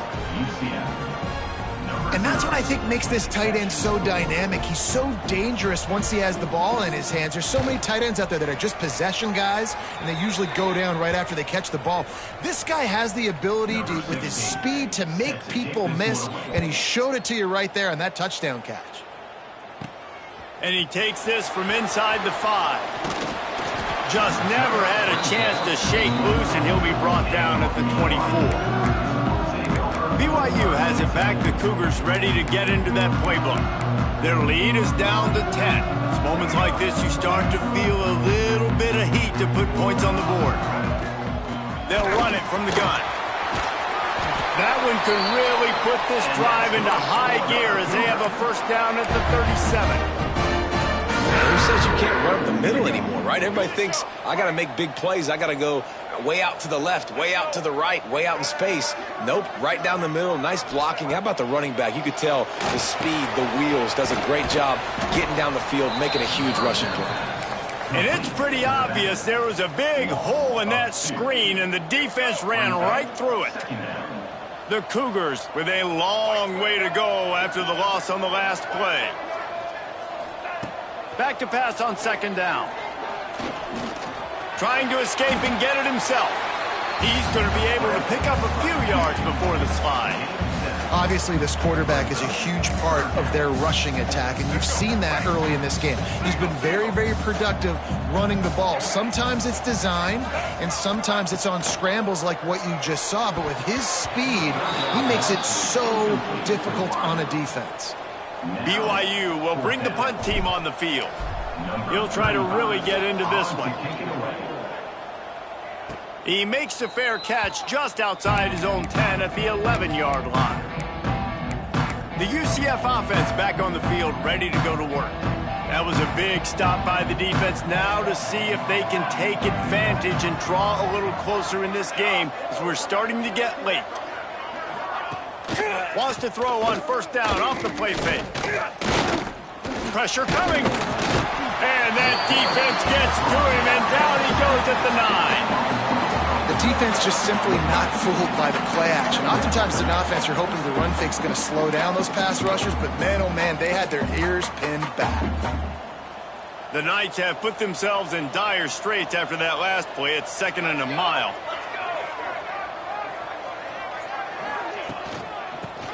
And that's what I think makes this tight end so dynamic. He's so dangerous once he has the ball in his hands. There's so many tight ends out there that are just possession guys, and they usually go down right after they catch the ball. This guy has the ability to, with his speed, to make people miss, and he showed it to you right there on that touchdown catch. And he takes this from inside the 5. Just never had a chance to shake loose, and he'll be brought down at the 24. BYU has it back. The Cougars ready to get into that playbook. Their lead is down to 10. It's moments like this you start to feel a little bit of heat to put points on the board. They'll run it from the gun. That one could really put this drive into high gear as they have a first down at the 37. Who says you can't run up the middle anymore, right? Everybody thinks, I got to make big plays. I got to go way out to the left, way out to the right, way out in space. Nope, right down the middle, nice blocking. How about the running back? You could tell the speed, the wheels, does a great job getting down the field, making a huge rushing play. And it's pretty obvious there was a big hole in that screen, and the defense ran right through it. The Cougars with a long way to go after the loss on the last play. Back to pass on second down. Trying to escape and get it himself. He's going to be able to pick up a few yards before the slide. Obviously, this quarterback is a huge part of their rushing attack, and you've seen that early in this game. He's been very, very productive running the ball. Sometimes it's designed, and sometimes it's on scrambles like what you just saw, but with his speed, he makes it so difficult on a defense. BYU will bring the punt team on the field. He'll try to really get into this one. He makes a fair catch just outside his own 10 at the 11-yard line. The UCF offense back on the field, ready to go to work. That was a big stop by the defense. Now to see if they can take advantage and draw a little closer in this game as we're starting to get late. Wants to throw on first down off the play fake. Pressure coming. And that defense gets to him, and down he goes at the 9. The defense just simply not fooled by the play action. Oftentimes as an offense, you're hoping the run fake's going to slow down those pass rushers, but man, oh man, they had their ears pinned back. The Knights have put themselves in dire straits after that last play. It's 2nd and a mile.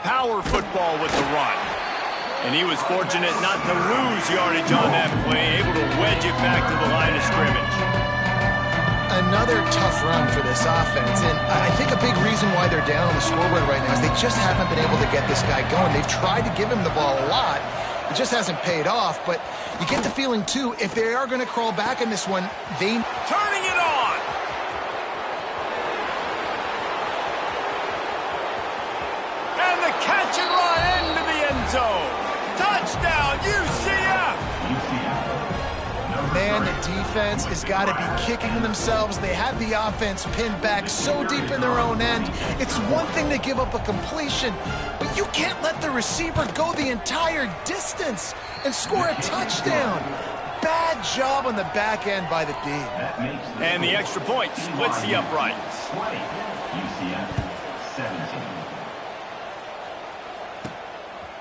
Power football with the run. And he was fortunate not to lose yardage on that play, able to wedge it back to the line of scrimmage. Another tough run for this offense, and I think a big reason why they're down on the scoreboard right now is they just haven't been able to get this guy going. They've tried to give him the ball a lot. It just hasn't paid off, but you get the feeling, too, if they are going to crawl back in this one, they... Turning it on! And the catch and run into the end zone. Touchdown, UCF! Man, the defense has got to be kicking themselves. They have the offense pinned back so deep in their own end. It's one thing to give up a completion, but you can't let the receiver go the entire distance and score a touchdown. Bad job on the back end by the D. And the extra point splits the uprights. 20, UCF 17.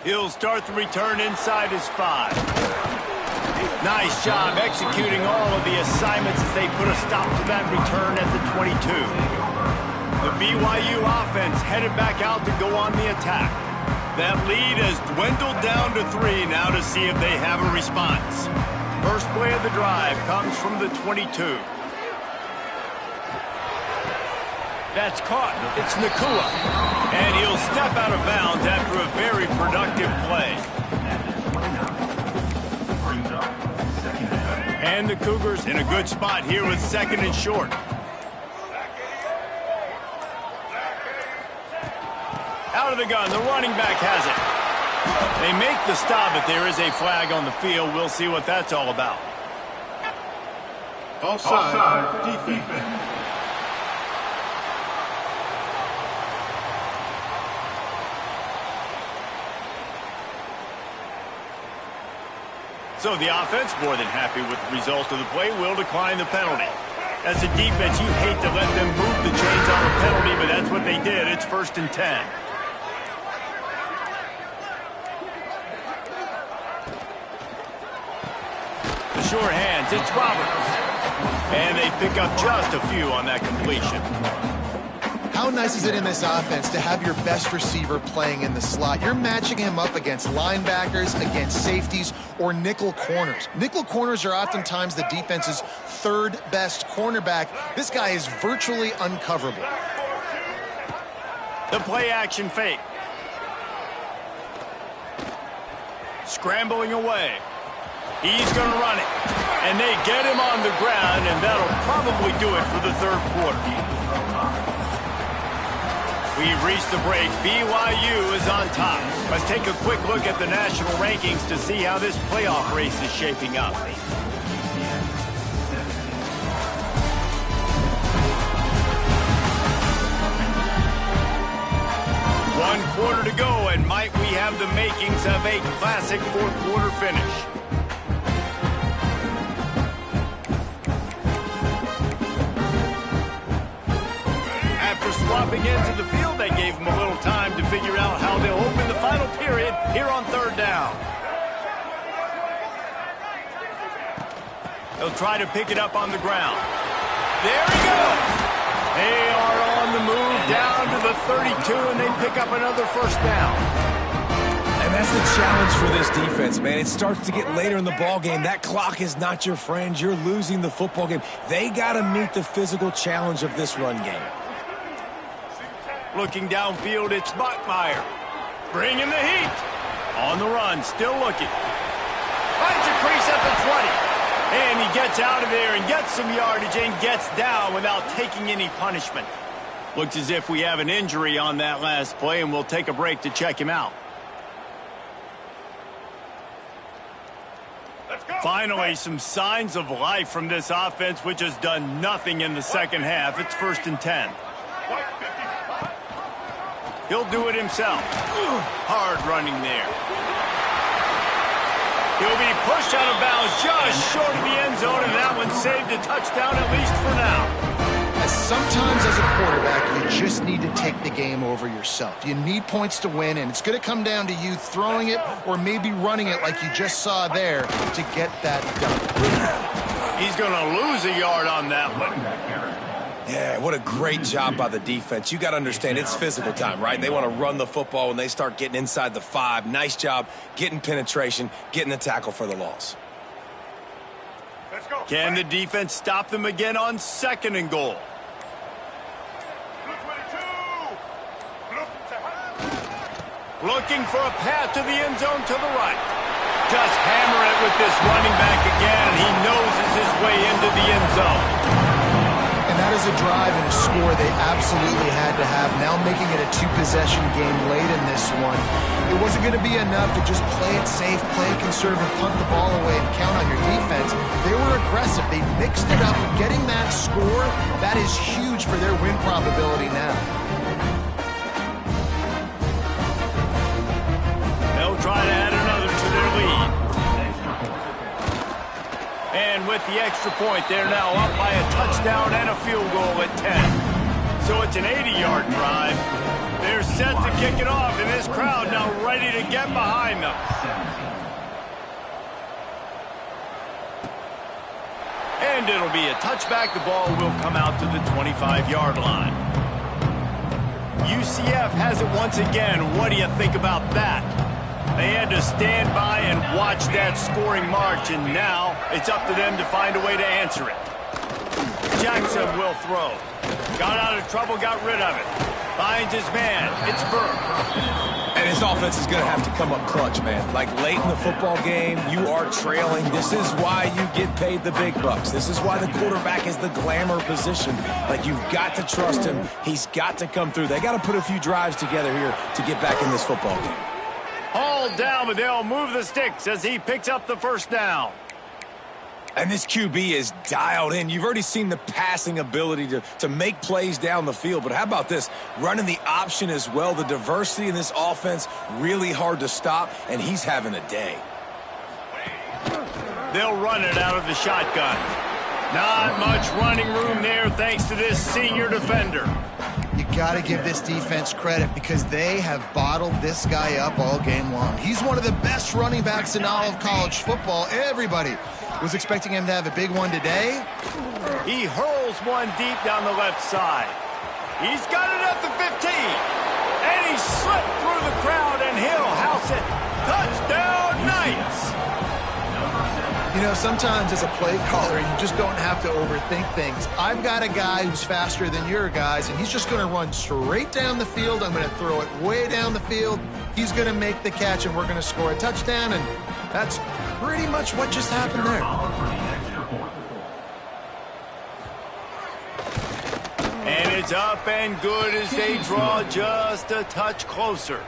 He'll start the return inside his 5. Nice job executing all of the assignments as they put a stop to that return at the 22. The BYU offense headed back out to go on the attack. That lead has dwindled down to 3 now to see if they have a response. First play of the drive comes from the 22. That's caught. It's Nakua. And he'll step out of bounds after a very productive play. And the Cougars in a good spot here with 2nd and short. Out of the gun, the running back has it. They make the stop, but there is a flag on the field. We'll see what that's all about. Offside. Defense. So the offense, more than happy with the result of the play, will decline the penalty. As a defense, you hate to let them move the chains on a penalty, but that's what they did. It's 1st and 10. The sure hands, it's Roberts. And they pick up just a few on that completion. How nice is it in this offense to have your best receiver playing in the slot? You're matching him up against linebackers, against safeties, or nickel corners. Nickel corners are oftentimes the defense's 3rd best cornerback. This guy is virtually uncoverable. The play action fake. Scrambling away. He's going to run it. And they get him on the ground, and that'll probably do it for the 3rd quarter. We've reached the break. BYU is on top. Let's take a quick look at the national rankings to see how this playoff race is shaping up. One quarter to go, and might we have the makings of a classic 4th quarter finish. After swapping into the field, they gave them a little time to figure out how they'll open the final period here on 3rd down. They'll try to pick it up on the ground. There he goes! They are on the move down to the 32, and they pick up another first down. And that's the challenge for this defense, man. It starts to get later in the ball game. That clock is not your friend. You're losing the football game. They got to meet the physical challenge of this run game. Looking downfield, it's Buckmeyer. Bringing the heat. On the run, still looking. Finds a crease at the 20. And he gets out of there and gets some yardage and gets down without taking any punishment. Looks as if we have an injury on that last play, and we'll take a break to check him out. Finally, some signs of life from this offense, which has done nothing in the second half. It's 1st and 10. He'll do it himself. Hard running there. He'll be pushed out of bounds just short of the end zone, and that one saved a touchdown, at least for now. Sometimes as a quarterback, you just need to take the game over yourself. You need points to win, and it's going to come down to you throwing it or maybe running it like you just saw there to get that done. He's going to lose a yard on that one. Yeah, what a great job by the defense. You got to understand, it's physical time, right? They want to run the football when they start getting inside the 5. Nice job getting penetration, getting the tackle for the loss. Can the defense stop them again on 2nd and goal? Looking for a path to the end zone to the right. Just hammer it with this running back again, and he noses his way into the end zone. And that is a drive and a score they absolutely had to have. Now making it a 2-possession game late in this one. It wasn't going to be enough to just play it safe, play it conservative, punt the ball away, and count on your defense. They were aggressive. They mixed it up. Getting that score, that is huge for their win probability now. They'll try to add another to their lead. And with the extra point, they're now up by a touchdown and a field goal at 10. So it's an 80-yard drive. They're set to kick it off, and this crowd now ready to get behind them. And it'll be a touchback. The ball will come out to the 25-yard line. UCF has it once again. What do you think about that? They had to stand by and watch that scoring march, and now it's up to them to find a way to answer it. Jackson will throw. Got out of trouble, got rid of it. Finds his man. It's Burke. And his offense is going to have to come up clutch, man. Like late in the football game, you are trailing. This is why you get paid the big bucks. This is why the quarterback is the glamour position. Like, you've got to trust him. He's got to come through. They got to put a few drives together here to get back in this football game. Hauled down, but they'll move the sticks as he picks up the first down. And this QB is dialed in. You've already seen the passing ability to make plays down the field. But how about this? Running the option as well. The diversity in this offense, really hard to stop, and he's having a day. They'll run it out of the shotgun. Not much running room there thanks to this senior defender. You got to give this defense credit because they have bottled this guy up all game long. He's one of the best running backs in all of college football. Everybody was expecting him to have a big one today. He hurls one deep down the left side. He's got it at the 15. And he slipped through the crowd, and he'll house it. Touchdown, Knights! You know, sometimes as a play caller, you just don't have to overthink things. I've got a guy who's faster than your guys, and he's just going to run straight down the field. I'm going to throw it way down the field. He's going to make the catch, and we're going to score a touchdown, and that's pretty much what just happened there. And it's up and good as they draw just a touch closer.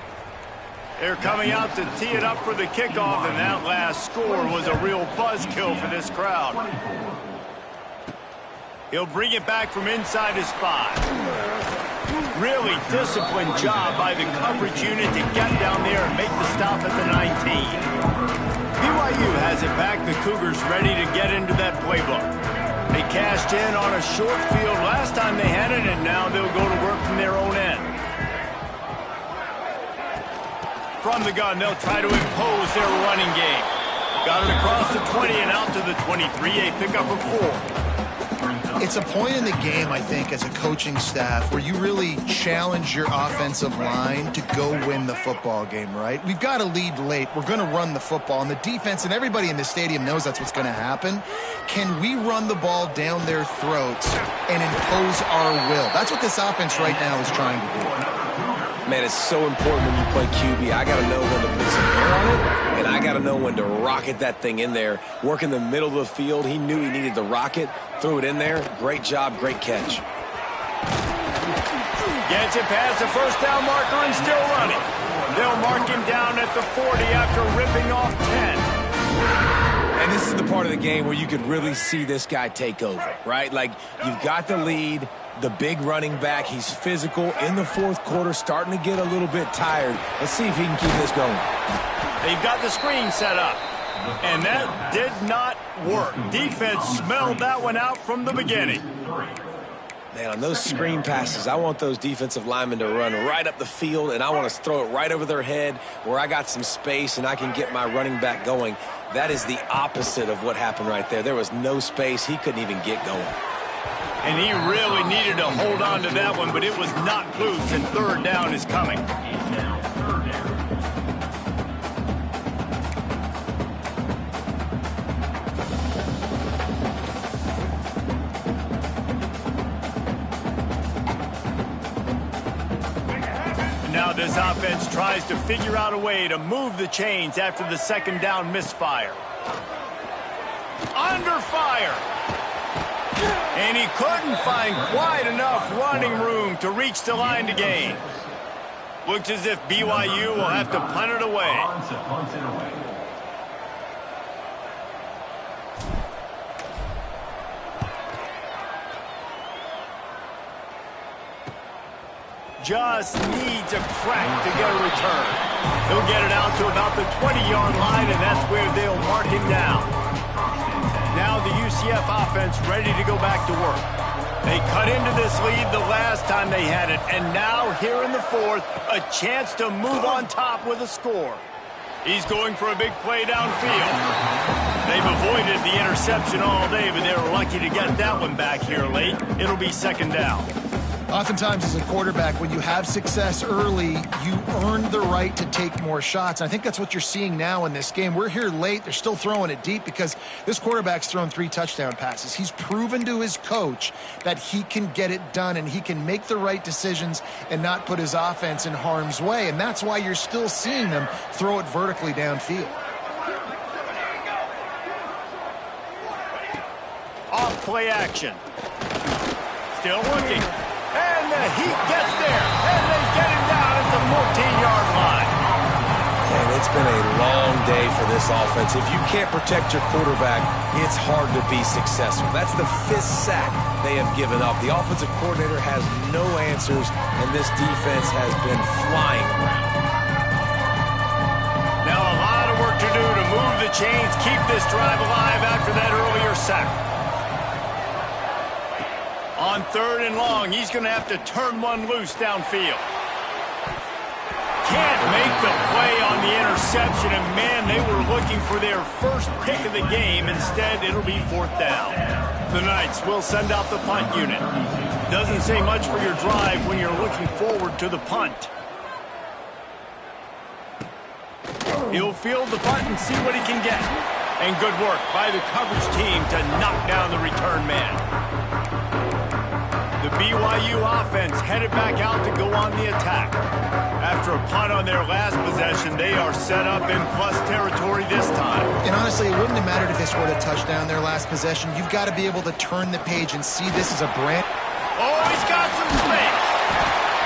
They're coming out to tee it up for the kickoff, and that last score was a real buzzkill for this crowd. He'll bring it back from inside his 5. Really disciplined job by the coverage unit to get down there and make the stop at the 19. BYU has it back. The Cougars ready to get into that playbook. They cashed in on a short field last time they had it, and now they'll go to work from their own end. From the gun, they'll try to impose their running game. Got it across the 20 and out to the 23. A pickup of 4. It's a point in the game, I think, as a coaching staff where you really challenge your offensive line to go win the football game, right? We've got to lead late. We're going to run the football. And the defense and everybody in the stadium knows that's what's going to happen. Can we run the ball down their throats and impose our will? That's what this offense right now is trying to do. Man, it's so important when you play QB. I got to know when to put some air on it, and I got to know when to rocket that thing in there. Work in the middle of the field. He knew he needed to rocket. Threw it in there. Great job, great catch. Gets it past the first down marker and still running. They'll mark him down at the 40 after ripping off 10. And this is the part of the game where you could really see this guy take over, right? Like, you've got the lead, the big running back. He's physical in the fourth quarter, starting to get a little bit tired. Let's see if he can keep this going. They've got the screen set up, and that did not work. Defense smelled that one out from the beginning. Man, on those screen passes, I want those defensive linemen to run right up the field, and I want to throw it right over their head where I got some space and I can get my running back going. That is the opposite of what happened right there. There was no space. He couldn't even get going. And he really needed to hold on to that one, but it was not loose, and third down is coming. Now this offense tries to figure out a way to move the chains after the second down misfire. Under fire. And he couldn't find quite enough running room to reach the line to gain. Looks as if BYU will have to punt it away. Just needs a crack to get a return. He'll get it out to about the 20-yard line, and that's where they'll mark him down. Now the UCF offense ready to go back to work. They cut into this lead the last time they had it, and now here in the fourth, a chance to move on top with a score. He's going for a big play downfield. They've avoided the interception all day, but they were lucky to get that one back here late. It'll be second down. Oftentimes as a quarterback, when you have success early, you earn the right to take more shots. And I think that's what you're seeing now in this game. We're here late. They're still throwing it deep because this quarterback's thrown 3 touchdown passes. He's proven to his coach that he can get it done and he can make the right decisions and not put his offense in harm's way. And that's why you're still seeing them throw it vertically downfield. Off play action. Still looking. And the Heat gets there, and they get him down at the 14-yard line. And it's been a long day for this offense. If you can't protect your quarterback, it's hard to be successful. That's the 5th sack they have given up. The offensive coordinator has no answers, and this defense has been flying around. Now a lot of work to do to move the chains, keep this drive alive after that earlier sack. On 3rd and long, he's going to have to turn one loose downfield. Can't make the play on the interception, and man, they were looking for their first pick of the game. Instead, it'll be 4th down. The Knights will send out the punt unit. Doesn't say much for your drive when you're looking forward to the punt. He'll field the punt and see what he can get. And good work by the coverage team to knock down the return man. The BYU offense headed back out to go on the attack. After a punt on their last possession, they are set up in plus territory this time. And honestly, it wouldn't have mattered if they scored a touchdown their last possession. You've got to be able to turn the page and see this as a brand. Oh, he's got some space.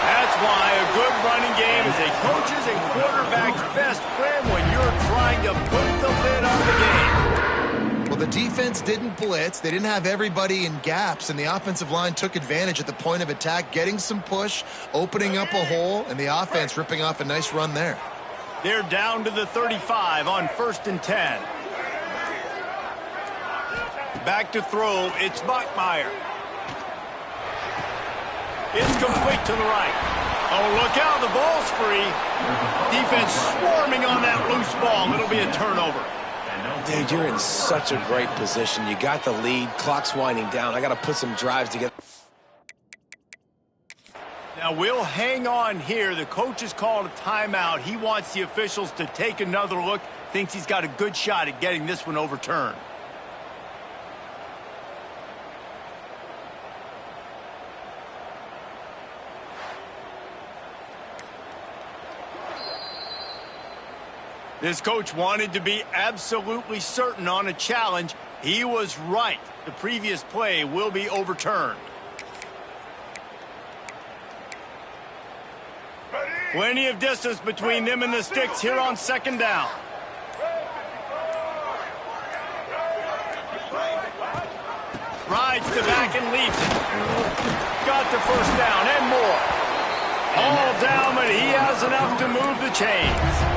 That's why a good running game is a coach's and quarterback's best friend when you're trying to put the lid on the game. Well, the defense didn't blitz. They didn't have everybody in gaps, and the offensive line took advantage at the point of attack, getting some push, opening up a hole, and the offense ripping off a nice run there. They're down to the 35 on 1st and 10. Back to throw, it's Bachmeier. It's complete to the right. Oh, look out, the ball's free. Defense swarming on that loose ball. It'll be a turnover. Dude, you're in such a great position. You got the lead. Clock's winding down. I got to put some drives together. Now, we'll hang on here. The coach has called a timeout. He wants the officials to take another look. Thinks he's got a good shot at getting this one overturned. This coach wanted to be absolutely certain on a challenge. He was right. The previous play will be overturned. Plenty of distance between them and the sticks here on second down. Rides the back and leaps it. Got the first down and more. All down, but he has enough to move the chains.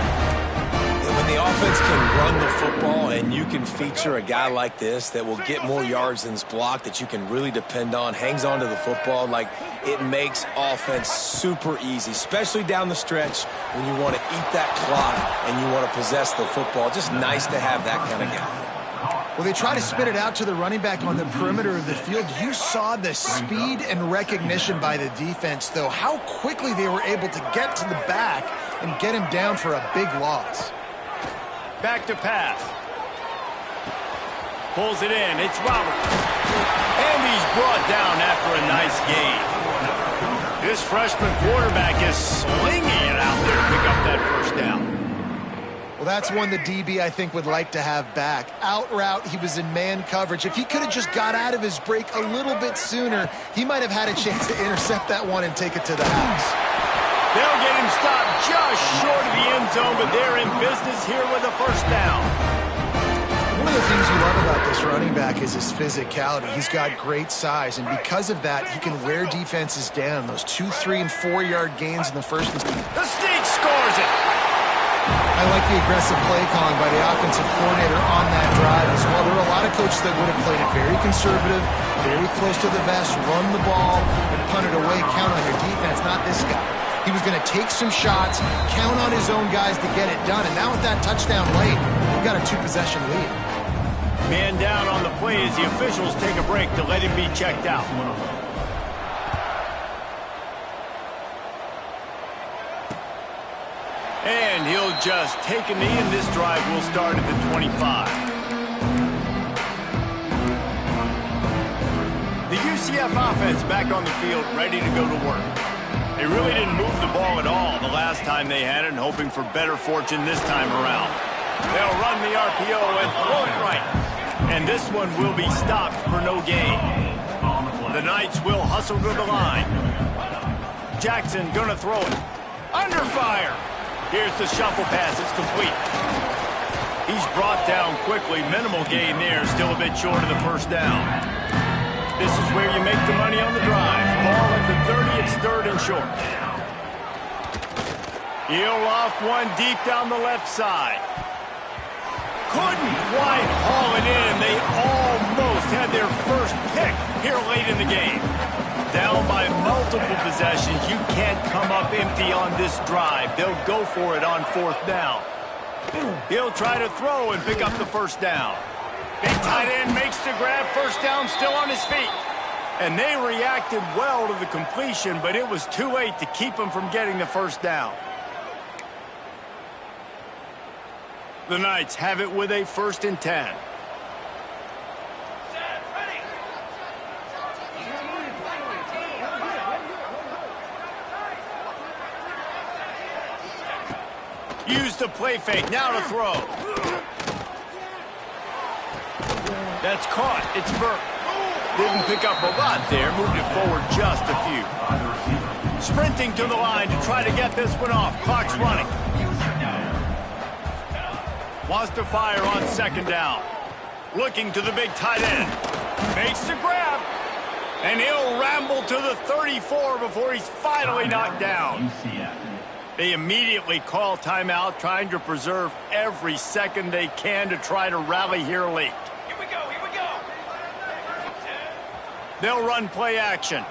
When the offense can run the football and you can feature a guy like this that will get more yards than his block, that you can really depend on, hangs on to the football, like it makes offense super easy, especially down the stretch when you want to eat that clock and you want to possess the football. Just nice to have that kind of guy. Well, they try to spit it out to the running back on the perimeter of the field. You saw the speed and recognition by the defense, though, how quickly they were able to get to the back and get him down for a big loss. Back to pass. Pulls it in. It's Roberts. And he's brought down after a nice gain. This freshman quarterback is slinging it out there to pick up that first down. Well, that's one the DB, I think, would like to have back. Out route, he was in man coverage. If he could have just got out of his break a little bit sooner, he might have had a chance to intercept that one and take it to the house. They'll get him stopped just short of the end zone, but they're in business here with a first down. One of the things you love about this running back is his physicality. He's got great size, and because of that, he can wear defenses down. Those 2, 3, and 4-yard gains in the first. The Sneak scores it. I like the aggressive play calling by the offensive coordinator on that drive as well. There are a lot of coaches that would have played it very conservative, very close to the vest, run the ball, and punt it away, count on your defense. Not this guy. He was going to take some shots, count on his own guys to get it done. And now with that touchdown late, we've got a 2-possession lead. Man down on the play as the officials take a break to let him be checked out. And he'll just take a knee, and this drive will start at the 25. The UCF offense back on the field, ready to go to work. They really didn't move the ball at all the last time they had it, and hoping for better fortune this time around. They'll run the RPO and throw it right. And this one will be stopped for no gain. The Knights will hustle to the line. Jackson gonna throw it. Under fire. Here's the shuffle pass. It's complete. He's brought down quickly. Minimal gain there. Still a bit short of the first down. This is where you make the money on the drive. Ball at the 30, it's 3rd and short. He'll off one deep down the left side. Couldn't quite haul it in. They almost had their first pick here late in the game. Down by multiple possessions. You can't come up empty on this drive. They'll go for it on 4th down. He'll try to throw and pick up the first down. Big tight end makes the grab. First down, still on his feet. And they reacted well to the completion, but it was too late to keep him from getting the first down. The Knights have it with a 1st and 10. Use the play fake. Now to throw. That's caught. It's Burke. Didn't pick up a lot there. Moved it forward just a few. Sprinting to the line to try to get this one off. Clock's running. Wants to fire on 2nd down. Looking to the big tight end. Makes the grab. And he'll ramble to the 34 before he's finally knocked down. They immediately call timeout, trying to preserve every second they can to try to rally here late. Here we go, here we go. They'll run play action.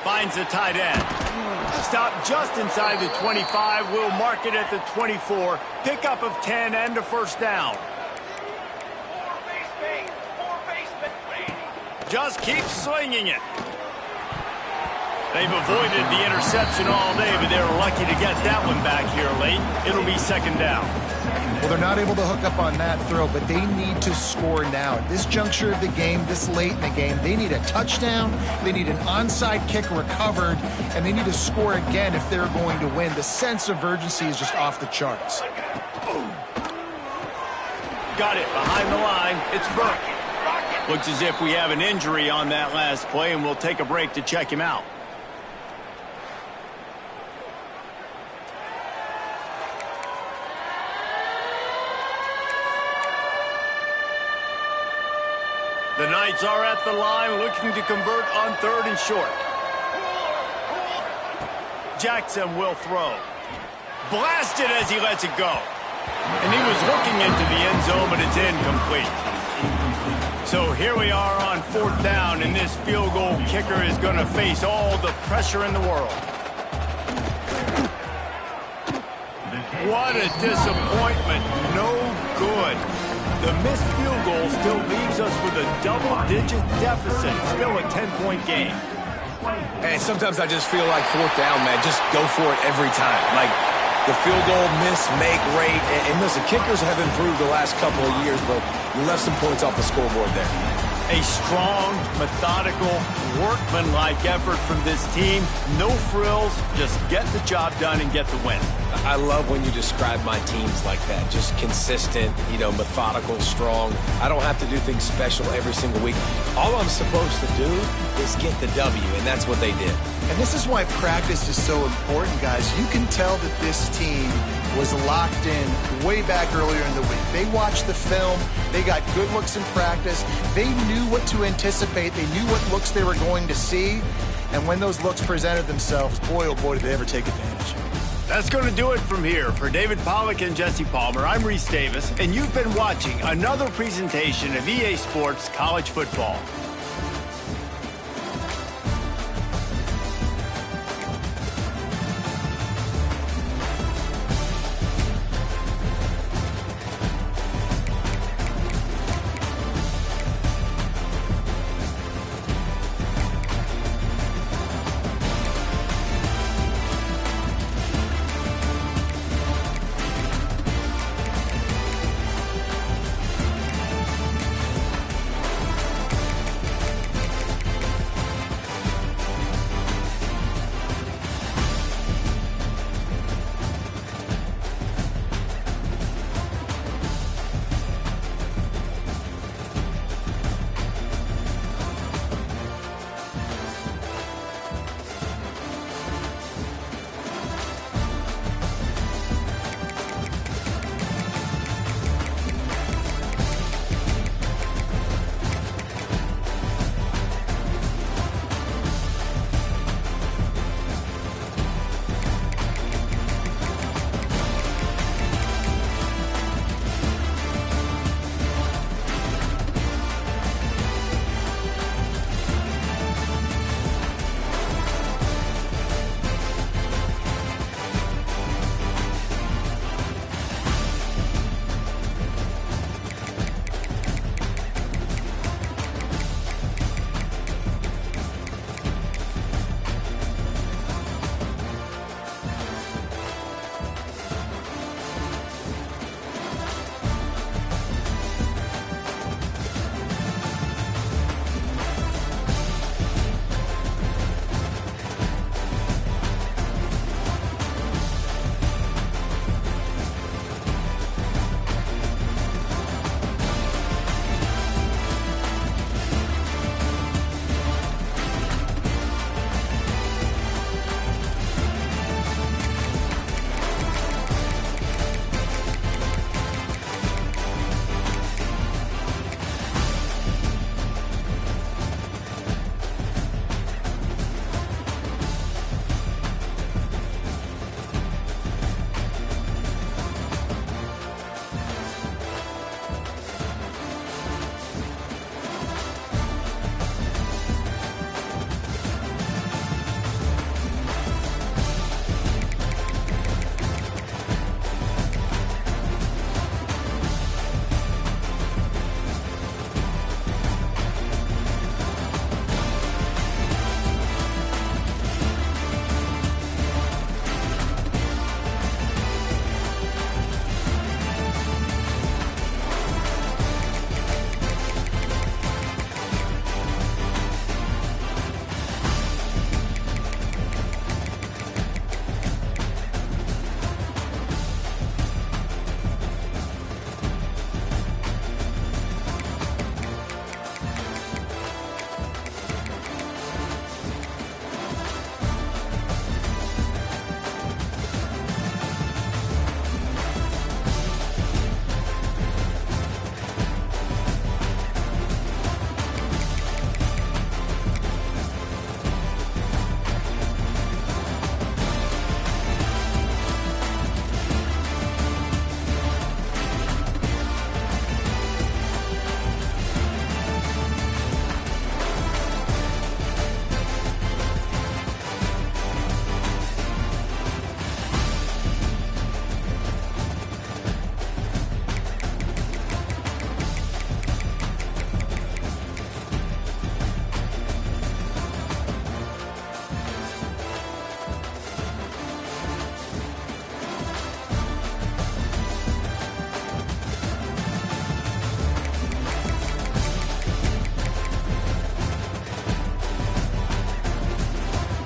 Finds the tight end. Stop just inside the 25. We'll mark it at the 24. Pickup of 10 and a first down. Just keep slinging it. They've avoided the interception all day, but they were lucky to get that one back here late. It'll be second down. Well, they're not able to hook up on that throw, but they need to score now. At this juncture of the game, this late in the game, they need a touchdown, they need an onside kick recovered, and they need to score again if they're going to win. The sense of urgency is just off the charts. Got it behind the line. It's Burke. Looks as if we have an injury on that last play, and we'll take a break to check him out. The Knights are at the line looking to convert on 3rd and short. Jackson will throw. Blasted as he lets it go. And he was looking into the end zone, but it's incomplete. So here we are on 4th down, and this field goal kicker is going to face all the pressure in the world. What a disappointment. No good. The missed field goal still leaves us with a double-digit deficit. Still a 10-point game. And sometimes I just feel like 4th down, man. Just go for it every time. Like the field goal miss, make rate. And listen, kickers have improved the last couple of years, but you left some points off the scoreboard there. A strong, methodical, workmanlike effort from this team. No frills, just get the job done and get the win. I love when you describe my teams like that. Just consistent, methodical, strong. I don't have to do things special every single week. All I'm supposed to do is get the W, and that's what they did. And this is why practice is so important, guys. You can tell that this team was locked in way back earlier in the week. They watched the film. They got good looks in practice. They knew what to anticipate. They knew what looks they were going to see. And when those looks presented themselves, boy, oh boy, did they ever take advantage. That's going to do it from here. For David Pollack and Jesse Palmer, I'm Reese Davis, and you've been watching another presentation of EA Sports College Football.